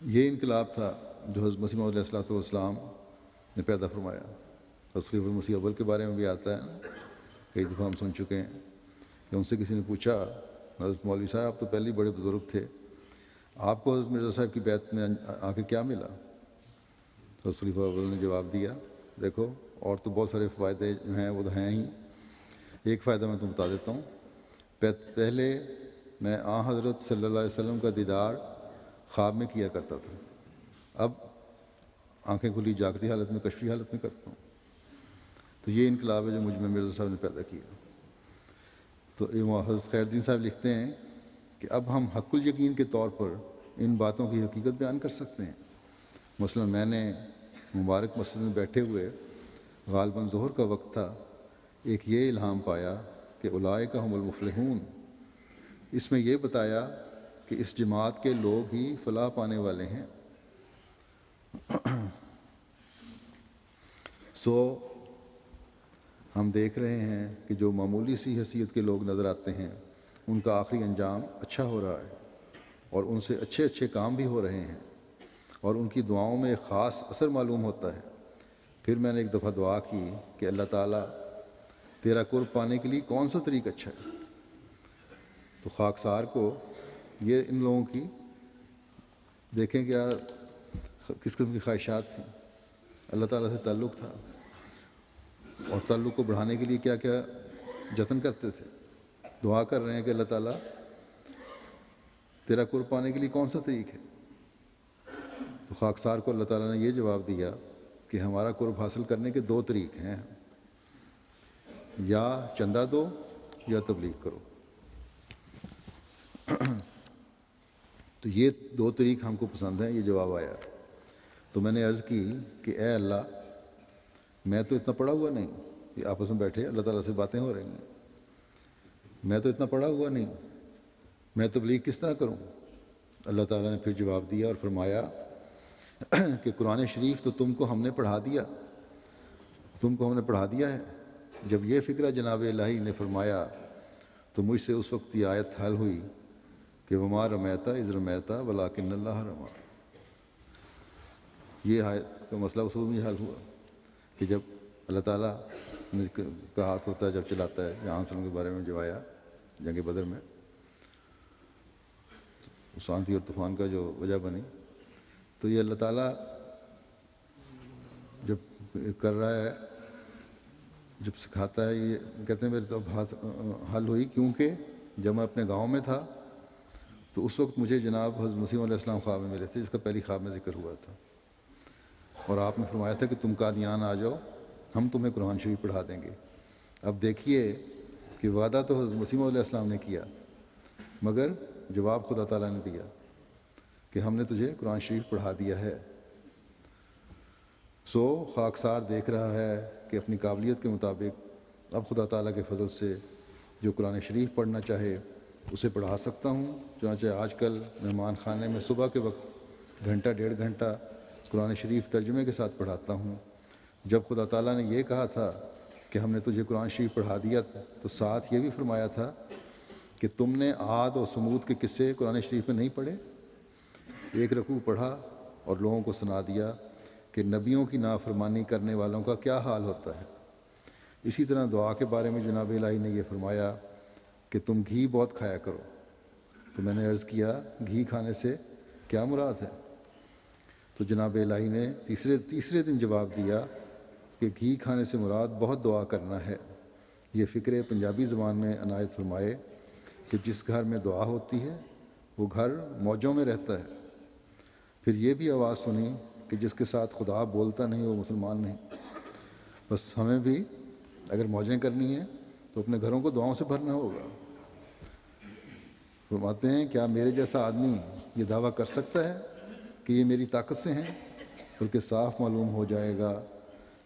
یہ انقلاب تھا جو حضرت مسیح موعود علیہ السلام نے پیدا فرمایا۔ خلیفہ المسیح اول کے بارے میں بھی آتا ہے نا، کئی دفعہ ہم سن چکے ہیں کہ ان سے کسی نے پوچھا، حضرت مولوی صاحب آپ تو پہلے بڑے بزرگ تھے، آپ کو حضرت مرزا صاحب کی بیعت میں آ کے کیا ملا؟ تو خلیفہ اول نے جواب دیا، دیکھو اور تو بہت سارے فائدے جو ہیں وہ تو ہیں ہی، ایک فائدہ میں تمہیں بتا دیتا ہوں۔ پہلے میں حضرت صلی اللہ علیہ وسلم کا دیدار خواب میں کیا کرتا تھا، اب آنکھیں کھلی جاگتی حالت میں، کشفی حالت میں کرتا ہوں۔ تو یہ انقلاب ہے جو مجھ میں مرزا صاحب نے پیدا کیا۔ تو حضرت خیر الدین صاحب لکھتے ہیں کہ اب ہم حق الیقین کے طور پر ان باتوں کی حقیقت بیان کر سکتے ہیں۔ مثلا میں نے مبارک مسجد میں بیٹھے ہوئے غالباً ظہر کا وقت تھا، ایک یہ الہام پایا کہ اولئک هم المفلحون، اس میں یہ بتایا کہ اس جماعت کے لوگ ہی فلاح پانے والے ہیں۔ ہم دیکھ رہے ہیں کہ جو معمولی سی حیثیت کے لوگ نظر آتے ہیں ان کا آخری انجام اچھا ہو رہا ہے، اور ان سے اچھے اچھے کام بھی ہو رہے ہیں، اور ان کی دعاؤں میں ایک خاص اثر معلوم ہوتا ہے۔ پھر میں نے ایک دفعہ دعا کی کہ اللہ تعالیٰ تیرا قرب پانے کے لیے کون سا طریق اچھا ہے؟ تو خاکسار کو یہ ان لوگوں کی دیکھیں کیا کس قسم کی خواہشات تھیں، اللہ تعالیٰ سے تعلق تھا، اور تعلق کو بڑھانے کے لیے کیا کیا جتن کرتے تھے۔ دعا کر رہے ہیں کہ اللہ تعالیٰ تیرا قرب پانے کے لیے کون سا طریق ہے؟ تو خاکسار کو اللہ تعالیٰ نے یہ جواب دیا کہ ہمارا قرب حاصل کرنے کے دو طریق ہیں، یا چندہ دو یا تبلیغ کرو۔ تو یہ دو طریق ہم کو پسند ہیں، یہ جواب آیا۔ تو میں نے عرض کی کہ اے اللہ، میں تو اتنا پڑھا ہوا نہیں، یہ آپس میں بیٹھے اللہ تعالیٰ سے باتیں ہو رہی ہیں، میں تو اتنا پڑھا ہوا نہیں، میں تبلیغ کس طرح کروں؟ اللہ تعالیٰ نے پھر جواب دیا اور فرمایا کہ قرآن شریف تو تم کو ہم نے پڑھا دیا ہے۔ جب یہ فکرہ جناب الہی نے فرمایا تو مجھ سے اس وقت یہ آیت حل ہوئی کہ وما رمیتا اذ رمیتا ولکن اللہ رمی۔ یہ آیت کا مسئلہ اصول میں حل ہوا کہ جب اللہ تعالیٰ کا ہاتھ ہوتا ہے جب چلاتا ہے، جہاں وسلم کے بارے میں جو آیا جنگ بدر میں، اس آندھی اور طوفان کا جو وجہ بنی، تو یہ اللہ تعالیٰ جب کر رہا ہے، جب سکھاتا ہے، یہ کہتے ہیں میرے تو بات حل ہوئی، کیونکہ جب میں اپنے گاؤں میں تھا تو اس وقت مجھے جناب حضرت مسیح علیہ السلام خواب میں ملے تھے، جس کا پہلی خواب میں ذکر ہوا تھا، اور آپ نے فرمایا تھا کہ تم قادیان آ جاؤ، ہم تمہیں قرآن شریف پڑھا دیں گے۔ اب دیکھیے کہ وعدہ تو حضرت مسیح علیہ السلام نے کیا، مگر جواب خدا تعالیٰ نے دیا کہ ہم نے تجھے قرآن شریف پڑھا دیا ہے۔ خاکسار دیکھ رہا ہے کہ اپنی قابلیت کے مطابق اب خدا تعالیٰ کے فضل سے جو قرآن شریف پڑھنا چاہے اسے پڑھا سکتا ہوں۔ چنانچہ آج کل مہمان خانے میں صبح کے وقت گھنٹہ ڈیڑھ گھنٹہ قرآن شریف ترجمے کے ساتھ پڑھاتا ہوں۔ جب خدا تعالیٰ نے یہ کہا تھا کہ ہم نے تجھے قرآن شریف پڑھا دیا تو ساتھ یہ بھی فرمایا تھا کہ تم نے عاد اور سمود کے قصے قرآن شریف میں نہیں پڑھے؟ ایک رکوع پڑھا اور لوگوں کو سنا دیا کہ نبیوں کی نافرمانی کرنے والوں کا کیا حال ہوتا ہے۔ اسی طرح دعا کے بارے میں جناب الہی نے یہ فرمایا کہ تم گھی بہت کھایا کرو۔ تو میں نے عرض کیا گھی کھانے سے کیا مراد ہے؟ تو جناب الہی نے تیسرے دن جواب دیا کہ گھی کھانے سے مراد بہت دعا کرنا ہے۔ یہ فکر پنجابی زبان میں عنایت فرمائے کہ جس گھر میں دعا ہوتی ہے وہ گھر موجوں میں رہتا ہے۔ پھر یہ بھی آواز سنی کہ جس کے ساتھ خدا بولتا نہیں وہ مسلمان نہیں۔ بس ہمیں بھی اگر موجیں کرنی ہیں تو اپنے گھروں کو دعاؤں سے بھرنا ہوگا۔ فرماتے ہیں کیا میرے جیسا آدمی یہ دعویٰ کر سکتا ہے کہ یہ میری طاقت سے ہیں؟ بلکہ صاف معلوم ہو جائے گا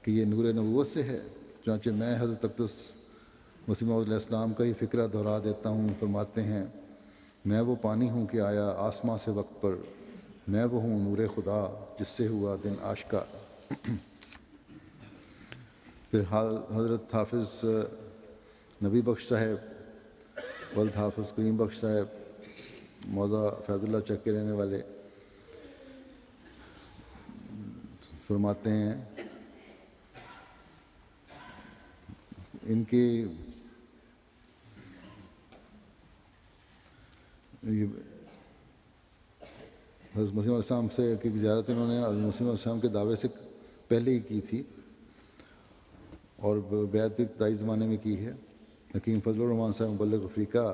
کہ یہ نور نبوت سے ہے۔ چنانچہ میں حضرت اقدس مسیح موعود علیہ السلام کا ہی فکرہ دہرا دیتا ہوں۔ فرماتے ہیں میں وہ پانی ہوں کہ آیا آسماں سے وقت پر، میں وہ ہوں نور خدا جس سے ہوا دن آشکار۔ پھر حضرت حافظ نبی بخش صاحب، ولد حافظ کریم بخش صاحب موضع فیض اللہ چک کے رہنے والے، فرماتے ہیں ان کی حضرت مسیح علیہ السلام سے کی زیارت انہوں نے حضرت مسیح علیہ السلام کے دعوے سے پہلے ہی کی تھی اور بیعت بھی ابتدائی زمانے میں کی ہے۔ حکیم فضل الرحمان صاحب مبلغ افریقہ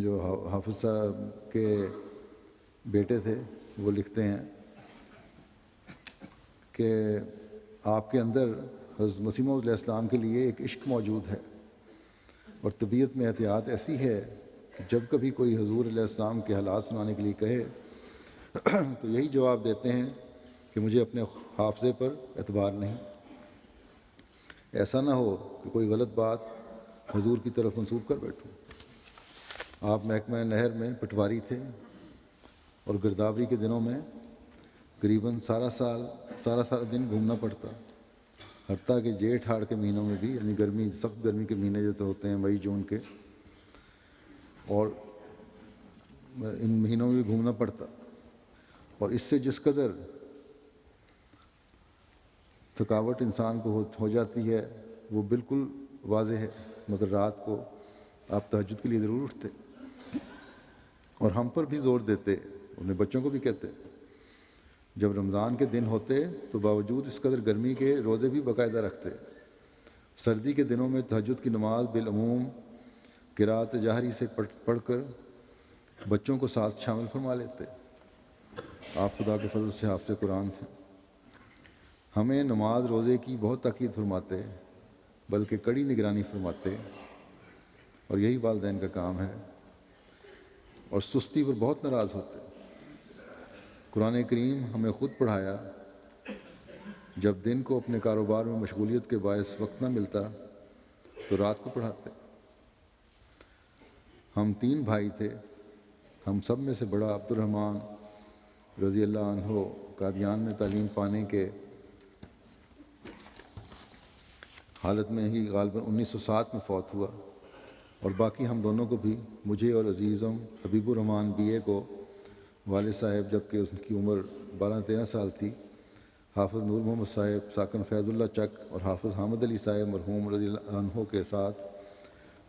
جو حافظ صاحب کے بیٹے تھے وہ لکھتے ہیں کہ آپ کے اندر حضرت مسیح موعود علیہ السلام کے لیے ایک عشق موجود ہے اور طبیعت میں احتیاط ایسی ہے کہ جب کبھی کوئی حضور علیہ السلام کے حالات سنانے کے لیے کہے تو یہی جواب دیتے ہیں کہ مجھے اپنے حافظے پر اعتبار نہیں۔ ایسا نہ ہو کہ کوئی غلط بات حضور کی طرف منسوب کر بیٹھوں۔ آپ محکمہ نہر میں پٹواری تھے اور گرداوری کے دنوں میں قریباً سارا دن گھومنا پڑتا، حتیٰ کہ جیٹھ ہاڑ کے مہینوں میں بھی، یعنی گرمی، سخت گرمی کے مہینے جو تو ہوتے ہیں مئی جون کے، اور ان مہینوں میں بھی گھومنا پڑتا۔ اور اس سے جس قدر تھکاوٹ انسان کو ہو جاتی ہے وہ بالکل واضح ہے، مگر رات کو آپ تہجد کے لیے ضرور اٹھتے اور ہم پر بھی زور دیتے، اپنے بچوں کو بھی کہتے۔ جب رمضان کے دن ہوتے تو باوجود اس قدر گرمی کے روزے بھی باقاعدہ رکھتے۔ سردی کے دنوں میں تہجد کی نماز بالعموم قرات جہری سے پڑھ کر بچوں کو ساتھ شامل فرما لیتے۔ آپ خدا کے فضل سے حافظ قرآن تھے۔ ہمیں نماز روزے کی بہت تاکید فرماتے، بلکہ کڑی نگرانی فرماتے، اور یہی والدین کا کام ہے، اور سستی پر بہت ناراض ہوتے۔ قرآن کریم ہمیں خود پڑھایا، جب دن کو اپنے کاروبار میں مشغولیت کے باعث وقت نہ ملتا تو رات کو پڑھاتے۔ ہم 3 بھائی تھے، ہم سب میں سے بڑا عبد الرحمن رضی اللہ عنہ قادیان میں تعلیم پانے کے حالت میں ہی غالباً 1907 میں فوت ہوا، اور باقی ہم دونوں کو بھی، مجھے اور عزیزم حبیب الرحمن بی اے کو، والد صاحب جبکہ ان کی عمر 12-13 سال تھی، حافظ نور محمد صاحب ساکن فیض اللہ چک اور حافظ حامد علی صاحب مرحوم رضی اللہ عنہ کے ساتھ،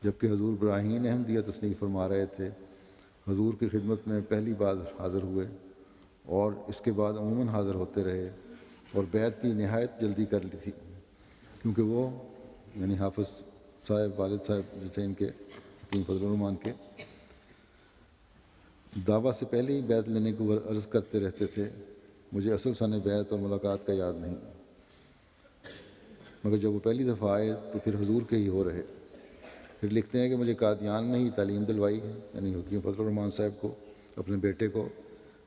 جبکہ حضور براہین احمدیہ تصنیف فرما رہے تھے، حضور کی خدمت میں پہلی بار حاضر ہوئے اور اس کے بعد عموماً حاضر ہوتے رہے، اور بیعت بھی نہایت جلدی کر لی تھی، کیونکہ وہ یعنی حافظ صاحب والد صاحب جو تھے ان کے حکیم فضل الرحمان کے، دعویٰ سے پہلے ہی بیعت لینے کو عرض کرتے رہتے تھے۔ مجھے اصل سن بیعت اور ملاقات کا یاد نہیں، مگر جب وہ پہلی دفعہ آئے تو پھر حضور کے ہی ہو رہے۔ پھر لکھتے ہیں کہ مجھے قادیان میں ہی تعلیم دلوائی ہے، یعنی حکیم فضل الرحمان صاحب کو، اپنے بیٹے کو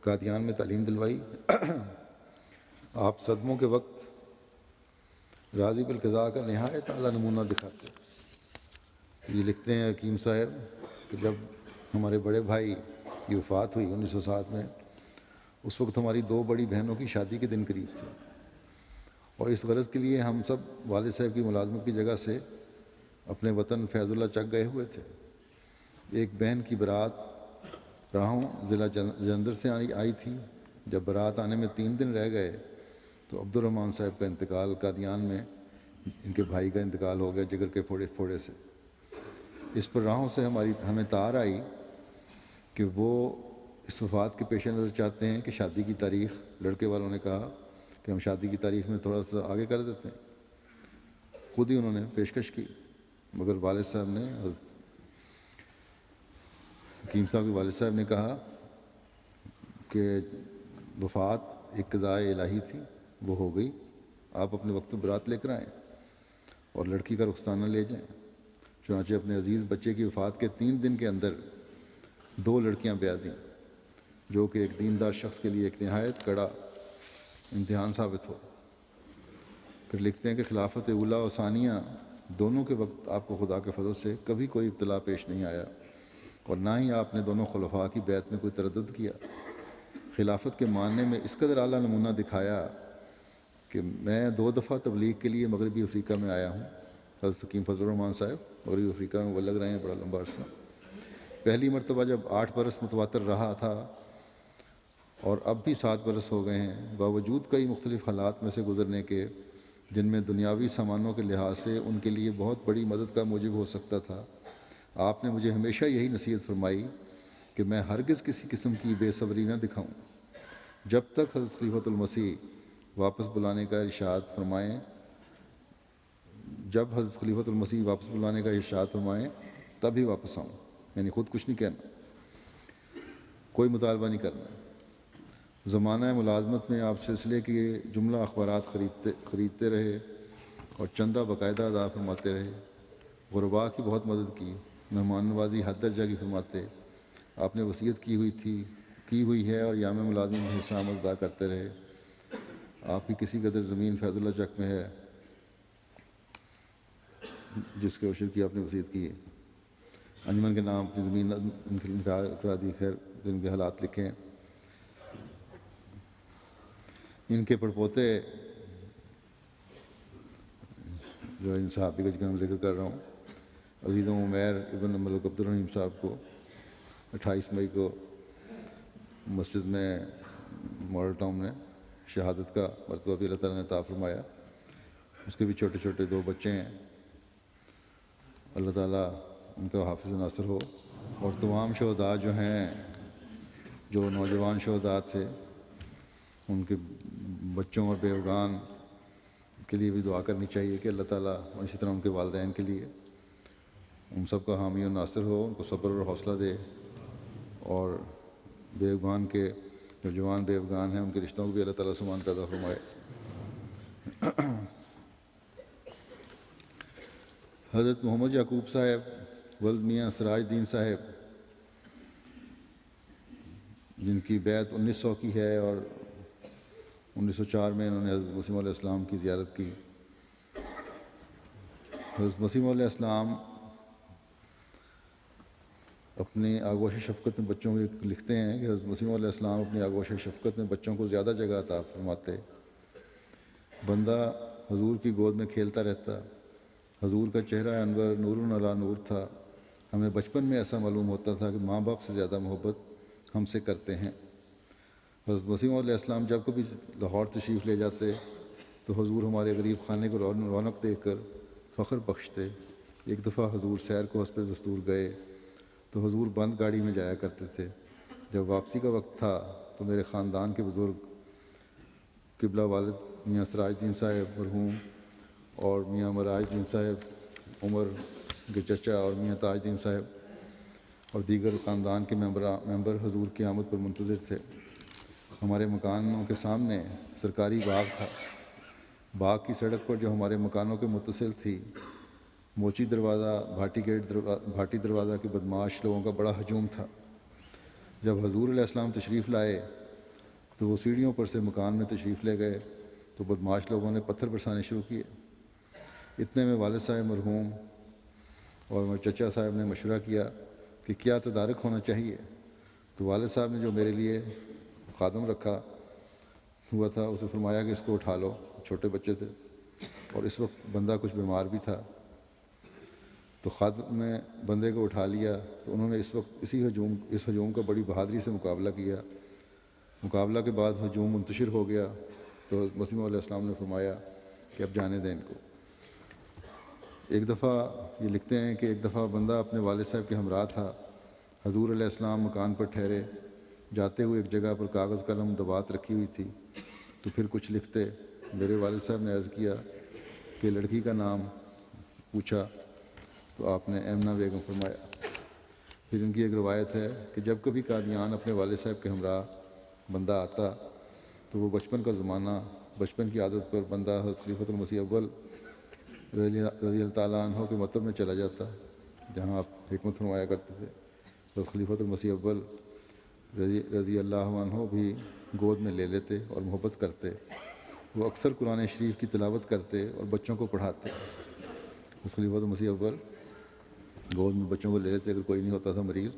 قادیان میں تعلیم دلوائی۔ آپ صدموں کے وقت راضی بالقضاء کا نہایت اعلیٰ نمونہ دکھاتے۔ یہ لکھتے ہیں حکیم صاحب کہ جب ہمارے بڑے بھائی کی وفات ہوئی 1907 میں، اس وقت ہماری 2 بڑی بہنوں کی شادی کے دن قریب تھے، اور اس غرض کے لیے ہم سب والد صاحب کی ملازمت کی جگہ سے اپنے وطن فیض اللہ چک گئے ہوئے تھے۔ ایک بہن کی برات راہوں ضلع جلندھر سے آئی تھی۔ جب برات آنے میں 3 دن رہ گئے تو عبد الرحمان صاحب کا انتقال قادیان میں، ان کے بھائی کا انتقال ہو گیا جگر کے پھوڑے سے۔ اس پر راہوں سے ہمیں تار آئی کہ وہ اس وفات کے پیش نظر چاہتے ہیں کہ شادی کی تاریخ، لڑکے والوں نے کہا کہ ہم شادی کی تاریخ میں تھوڑا سا آگے کر دیتے ہیں، خود ہی انہوں نے پیشکش کی، مگر والد صاحب نے، حکیم صاحب کے والد صاحب نے کہا کہ وفات ایک قضاء الہی تھی، وہ ہو گئی، آپ اپنے وقت میں برات لے کر آئیں اور لڑکی کا رخصتانہ لے جائیں۔ چنانچہ اپنے عزیز بچے کی وفات کے 3 دن کے اندر 2 لڑکیاں بیاہ دیں، جو کہ ایک دیندار شخص کے لیے ایک نہایت کڑا امتحان ثابت ہو۔ پھر لکھتے ہیں کہ خلافت اولیٰ و ثانیہ دونوں کے وقت آپ کو خدا کے فضل سے کبھی کوئی ابتلا پیش نہیں آیا، اور نہ ہی آپ نے دونوں خلفاء کی بیعت میں کوئی تردد کیا۔ خلافت کے ماننے میں اس قدر اعلیٰ نمونہ دکھایا کہ میں 2 دفعہ تبلیغ کے لیے مغربی افریقہ میں آیا ہوں۔ حضرت حکیم فضل الرحمن صاحب مغربی افریقہ میں بلغ رہے ہیں بڑا لمبا عرصہ۔ پہلی مرتبہ جب 8 برس متواتر رہا تھا اور اب بھی 7 برس ہو گئے ہیں، باوجود کئی مختلف حالات میں سے گزرنے کے جن میں دنیاوی سامانوں کے لحاظ سے ان کے لیے بہت بڑی مدد کا موجب ہو سکتا تھا، آپ نے مجھے ہمیشہ یہی نصیحت فرمائی کہ میں ہرگز کسی قسم کی بے صبری نہ دکھاؤں جب تک حضرت خلیفۃ المسیح واپس بلانے کا ارشاد فرمائیں تب ہی واپس آؤں، یعنی خود کچھ نہیں کہنا، کوئی مطالبہ نہیں کرنا۔ زمانہ ملازمت میں آپ سلسلے کے جملہ اخبارات خریدتے رہے اور چندہ باقاعدہ ادا فرماتے رہے، غرباء کی بہت مدد کی، مہمان نوازی حد درجہ کی فرماتے، آپ نے وصیت کی ہوئی ہے اور ایام ملازم میں حصہ آمد ادا کرتے رہے۔ آپ کی کسی قدر زمین فیض اللہ چک میں ہے جس کے عشر کی آپ نے وصیت کی ہے، انجمن کے نام کی زمین انتقال کرا دی، خیر ان کے حالات لکھیں۔ ان کے پڑپوتے جو ان صحابی کا میں ذکر کر رہا ہوں، عزیز عمیر ابن ملک عبد الرحیم صاحب کو 28 مئی کو مسجد میں ماڈل ٹاؤن میں شہادت کا مرتبہ بھی اللہ تعالیٰ نے عطا فرمایا۔ اس کے بھی چھوٹے چھوٹے 2 بچے ہیں، اللہ تعالیٰ ان کا حافظ ناصر ہو، اور تمام شہداء جو ہیں، جو نوجوان شہداء تھے، ان کے بچوں اور بیوگان کے لیے بھی دعا کرنی چاہیے کہ اللہ تعالیٰ اسی طرح ان کے والدین کے لیے ان سب کا حامی و ناصر ہو، ان کو صبر اور حوصلہ دے، اور بیوگان کے جو جوان بیوگان ہیں ان کے رشتوں کو بھی اللہ تعالیٰ سامان پیدا فرمائے۔ حضرت محمد یعقوب صاحب ولد میاں سراج الدین صاحب، جن کی بیعت 1900 کی ہے اور 1904 میں انہوں نے حضرت مسیح علیہ السلام کی زیارت کی۔ حضرت مسیح علیہ السلام اپنی آغوش شفقت میں بچوں کو لکھتے ہیں کہ حضرت مسیح علیہ السلام اپنی آغوش شفقت میں بچوں کو زیادہ جگہ عطا فرماتے، بندہ حضور کی گود میں کھیلتا رہتا، حضور کا چہرہ انور نور علی نور تھا، ہمیں بچپن میں ایسا معلوم ہوتا تھا کہ ماں باپ سے زیادہ محبت ہم سے کرتے ہیں۔ حضرت مسیح علیہ السلام جب کبھی لاہور تشریف لے جاتے تو حضور ہمارے غریب خانے کو رونق دے کر فخر بخشتے۔ ایک دفعہ حضور سیر کو حسب دستور گئے تو حضور بند گاڑی میں جایا کرتے تھے۔ جب واپسی کا وقت تھا تو میرے خاندان کے بزرگ قبلہ والد میاں سراج الدین صاحب مرحوم اور میاں مراج الدین صاحب عمر کے چچا اور میاں تاج الدین صاحب اور دیگر خاندان کے ممبر حضور کی آمد پر منتظر تھے۔ ہمارے مکانوں کے سامنے سرکاری باغ تھا۔ باغ کی سڑک پر جو ہمارے مکانوں کے متصل تھی، موچی دروازہ، بھاٹی دروازہ کے بدماش لوگوں کا بڑا ہجوم تھا۔ جب حضور علیہ السلام تشریف لائے تو وہ سیڑھیوں پر سے مکان میں تشریف لے گئے تو بدماش لوگوں نے پتھر برسانے شروع کیے۔ اتنے میں والد صاحب مرحوم اور میرے چچا صاحب نے مشورہ کیا کہ کیا تدارک ہونا چاہیے، تو والد صاحب نے جو میرے لیے خادم رکھا ہوا تھا اسے فرمایا کہ اس کو اٹھا لو، چھوٹے بچے تھے اور اس وقت بندہ کچھ بیمار بھی تھا، تو خادم نے بندے کو اٹھا لیا تو انہوں نے اس وقت اس ہجوم کا بڑی بہادری سے مقابلہ کیا۔ مقابلہ کے بعد ہجوم منتشر ہو گیا تو مسیح علیہ السلام نے فرمایا کہ اب جانے دیں ان کو۔ ایک دفعہ یہ لکھتے ہیں کہ ایک دفعہ بندہ اپنے والد صاحب کے ہمراہ تھا، حضور علیہ السلام مکان پر ٹھہرے، جاتے ہوئے ایک جگہ پر کاغذ قلم دوات رکھی ہوئی تھی تو پھر کچھ لکھتے۔ میرے والد صاحب نے عرض کیا کہ لڑکی کا نام پوچھا تو آپ نے ایمنہ بیگم فرمایا۔ پھر ان کی ایک روایت ہے کہ جب کبھی قادیان اپنے والد صاحب کے ہمراہ بندہ آتا تو وہ بچپن کا زمانہ، بچپن کی عادت پر بندہ حضرت خلیفۃ المسیح اول رضی اللہ تعالیٰ عنہ کے مطلب میں چلا جاتا، جہاں آپ حکمت فرمایا کرتے تھے۔ حضرت خلیفۃ المسیح اول رضی اللہ عنہ بھی گود میں لے لیتے اور محبت کرتے۔ وہ اکثر قرآن شریف کی تلاوت کرتے اور بچوں کو پڑھاتے۔ حضرت خلیفۃ المسیح اول گود میں بچوں کو لے لیتے، اگر کوئی نہیں ہوتا تھا مریض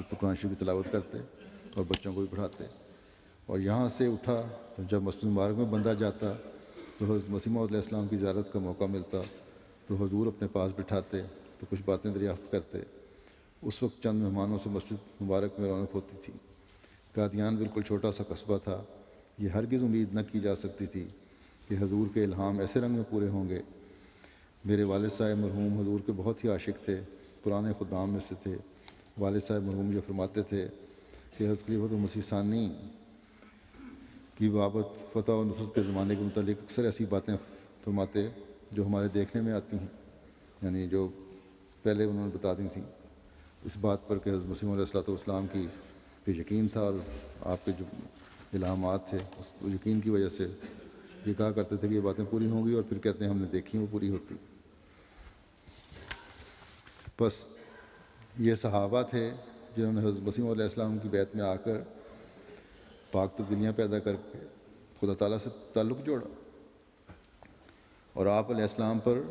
تو قرآن شریف کی تلاوت کرتے اور بچوں کو بھی پڑھاتے۔ اور یہاں سے اٹھا تو جب مسجد مبارک میں بندہ جاتا تو حضرت مسیح موعود علیہ السلام کی زیارت کا موقع ملتا تو حضور اپنے پاس بٹھاتے تو کچھ باتیں دریافت کرتے۔ اس وقت چند مہمانوں سے مسجد مبارک میں رونق ہوتی تھی۔ قادیان بالکل چھوٹا سا قصبہ تھا، یہ ہرگز امید نہ کی جا سکتی تھی کہ حضور کے الہام ایسے رنگ میں پورے ہوں گے۔ میرے والد صاحب مرحوم حضور کے بہت ہی عاشق تھے، پرانے خدام میں سے تھے۔ والد صاحب مرحوم یہ فرماتے تھے کہ حضرت خلیفۃ المسیح ثانی کی بابت فتح و نصرت کے زمانے کے متعلق اکثر ایسی باتیں فرماتے جو ہمارے دیکھنے میں آتی ہیں، یعنی جو پہلے انہوں نے بتا دی تھیں، اس بات پر کہ حضرت مسیح علیہ السلام کی پہ یقین تھا اور آپ کے جو الہامات تھے اس یقین کی وجہ سے یہ کہا کرتے تھے کہ یہ باتیں پوری ہوں گی، اور پھر کہتے ہیں ہم نے دیکھی وہ پوری ہوتی۔ بس یہ صحابہ تھے جنہوں نے حضرت مسیح علیہ السلام کی بیعت میں آ کر پاک تبدیلیاں پیدا کر کے خدا تعالیٰ سے تعلق جوڑا، اور آپ علیہ السلام پر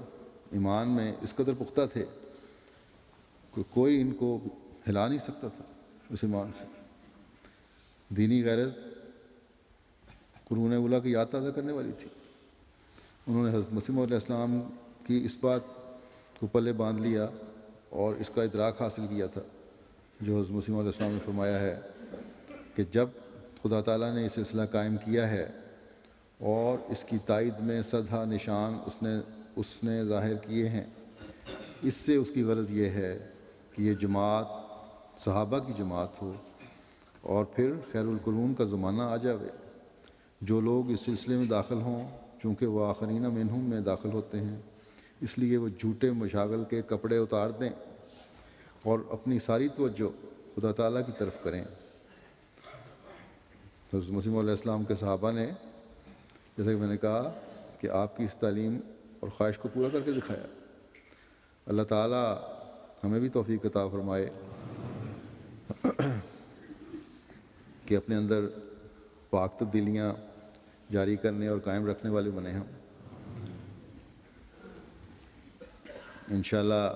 ایمان میں اس قدر پختہ تھے کہ کوئی ان کو ہلا نہیں سکتا تھا اس ایمان سے۔ دینی غیرت قرون اولیٰ کی یاد تازہ کرنے والی تھی۔ انہوں نے حضرت مسیح علیہ السلام کی اس بات کو پلے باندھ لیا اور اس کا ادراک حاصل کیا تھا جو حضرت مسیح علیہ السلام نے فرمایا ہے کہ جب خدا تعالیٰ نے یہ سلسلہ قائم کیا ہے اور اس کی تائید میں صدہا نشان اس نے ظاہر کیے ہیں، اس سے اس کی غرض یہ ہے کہ یہ جماعت صحابہ کی جماعت ہو اور پھر خیر القرون کا زمانہ آ جاوے۔ جو لوگ اس سلسلے میں داخل ہوں چونکہ وہ آخرین منہم میں داخل ہوتے ہیں، اس لیے وہ جھوٹے مشاغل کے کپڑے اتار دیں اور اپنی ساری توجہ خدا تعالیٰ کی طرف کریں۔ حضرت مسیح علیہ السلام کے صحابہ نے، جیسا کہ میں نے کہا، کہ آپ کی اس تعلیم اور خواہش کو پورا کر کے دکھایا۔ اللہ تعالیٰ ہمیں بھی توفیق عطا فرمائے کہ اپنے اندر پاک تبدیلیاں جاری کرنے اور قائم رکھنے والے بنے ہم۔ انشاءاللہ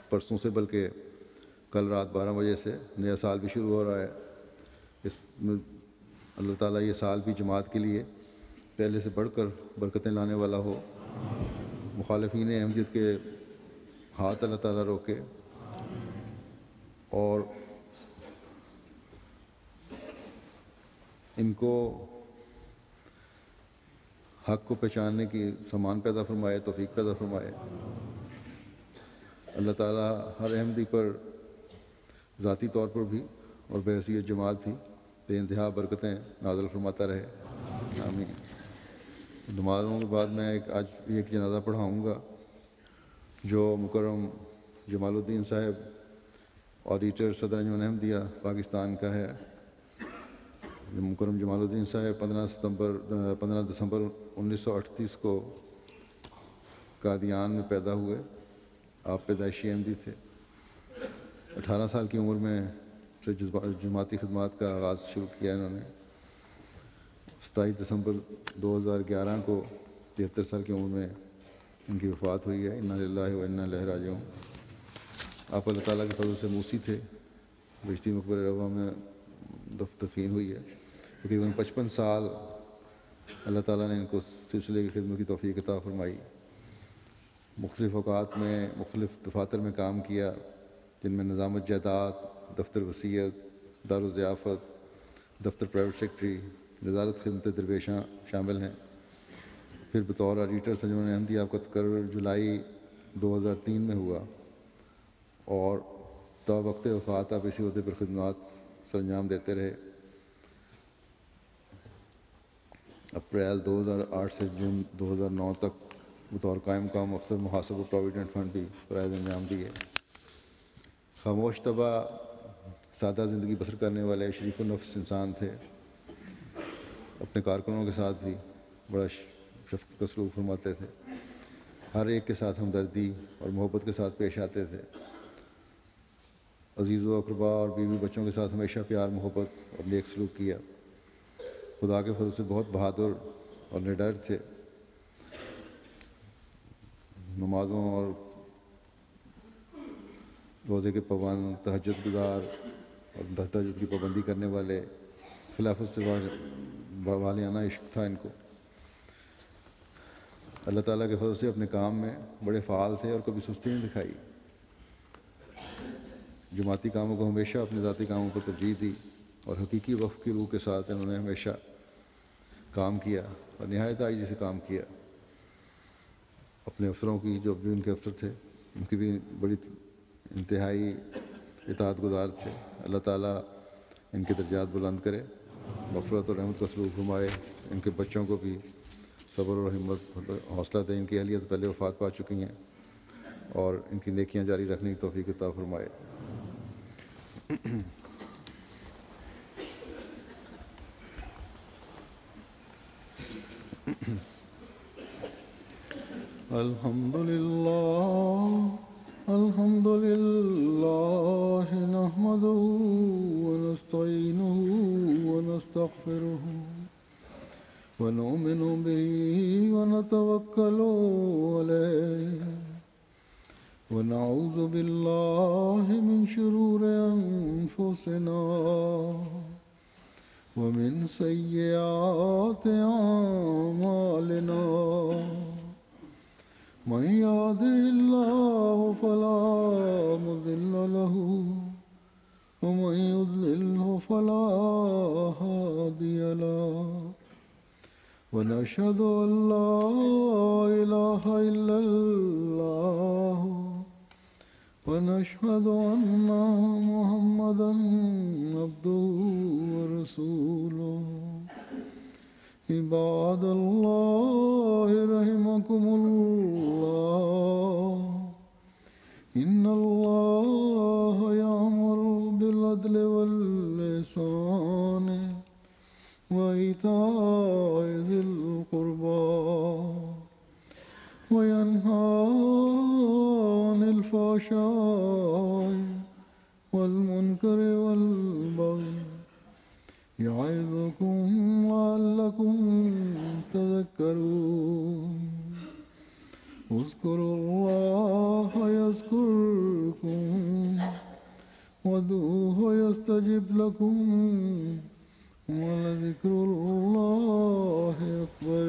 پرسوں سے، بلکہ کل رات 12 بجے سے نیا سال بھی شروع ہو رہا ہے۔ اس میں اللہ تعالیٰ یہ سال بھی جماعت کے لیے پہلے سے بڑھ کر برکتیں لانے والا ہو۔ مخالفین احمدیت کے ہاتھ اللہ تعالیٰ روکے اور ان کو حق کو پہچاننے کی سامان پیدا فرمائے، توفیق پیدا فرمائے۔ اللہ تعالیٰ ہر احمدی پر ذاتی طور پر بھی اور بحیثیت جماعت بھی بے انتہا برکتیں نازل فرماتا رہے، آمین۔ نمازوں کے بعد میں آج ایک جنازہ پڑھاؤں گا جو مکرم جمال الدین صاحب آڈیٹر صدر انجمن احمدیہ پاکستان کا ہے۔ مکرم جمال الدین صاحب 15 دسمبر 1938 کو قادیان میں پیدا ہوئے۔ آپ پیدائشی احمدی تھے۔ 18 سال کی عمر میں سے جماعتی خدمات کا آغاز شروع کیا انہوں نے۔ 27 دسمبر 2011 کو 73 سال کی عمر میں ان کی وفات ہوئی ہے۔ انا للہ و انا الیہ راجعون۔ آپ اللہ تعالیٰ کے فضل سے موسی تھے، بہشتی مقبرہ روا میں تدفین ہوئی ہے۔ تقریباً 55 سال اللہ تعالیٰ نے ان کو سلسلے کی خدمت کی توفیق عطا فرمائی۔ مختلف اوقات میں مختلف دفاتر میں کام کیا، جن میں نظامت جائیداد، دفتر وصیت، دارالضیافت، دفتر پرائیویٹ سیکرٹری، وزارت خدمت درویشاں شامل ہیں۔ پھر بطور آڈیٹر انجمن احمدیہ آپ کا تقرر جولائی 2003 میں ہوا اور تا وقت وفات آپ اسی عہدے پر خدمات سر انجام دیتے رہے۔ اپریل 2008 سے جون 2009 تک بطور قائم مقام افسر محاسب و پروویڈنٹ فنڈ بھی فرائض انجام دیے۔ خاموش طبع سادہ زندگی بسر کرنے والے شریف النفس انسان تھے۔ اپنے کارکنوں کے ساتھ بھی بڑا شفقت کا سلوک فرماتے تھے، ہر ایک کے ساتھ ہمدردی اور محبت کے ساتھ پیش آتے تھے۔ عزیز و اقربا اور بیوی بچوں کے ساتھ ہمیشہ پیار، محبت اور نیک سلوک کیا۔ خدا کے فضل سے بہت بہادر اور نڈر تھے۔ نمازوں اور روزے کے پابند، تہجد گزار اور تہجد کی پابندی کرنے والے، خلافت سے والانہ عشق تھا ان کو۔ اللہ تعالیٰ کے فضل سے اپنے کام میں بڑے فعال تھے اور کبھی سستی نہیں دکھائی۔ جماعتی کاموں کو ہمیشہ اپنے ذاتی کاموں پر ترجیح دی اور حقیقی وقف کی روح کے ساتھ انہوں نے ہمیشہ کام کیا اور نہایت عاجزی سے کام کیا۔ اپنے افسروں کی، جو بھی ان کے افسر تھے، ان کی بھی بڑی انتہائی اطاعت گزار تھے۔ اللہ تعالیٰ ان کے درجات بلند کرے، مغفرت اور رحمت کا سلوک فرمائے۔ ان کے بچوں کو بھی صبر اور ہمت حوصلہ دے۔ ان کی اہلیت پہلے وفات پا چکی ہیں اور ان کی نیکیاں جاری رکھنے کی توفیق عطا فرمائے۔ الحمد للہ نحمدہ ونستعینہ ونستغفرہ ونؤمن به ونتوکل علیہ ونعوذ باللہ من شرور انفسنا ومن سیئات اعمالنا من يهده الله فلا مضل له ومن يضلله فلا هادي له ونشهد أن لا إله إلا الله ونشهد أن محمدا عبده ورسوله عباد الله رحمكم الله إن الله يأمر بالعدل والإحسان وإيتاء ذي القربى وينهى عن الفحشاء والمنكر والبغي يعظكم لعلكم تذكرون اذكروا الله يذكركم وادعوه يستجب لكم ولذكر الله أكبر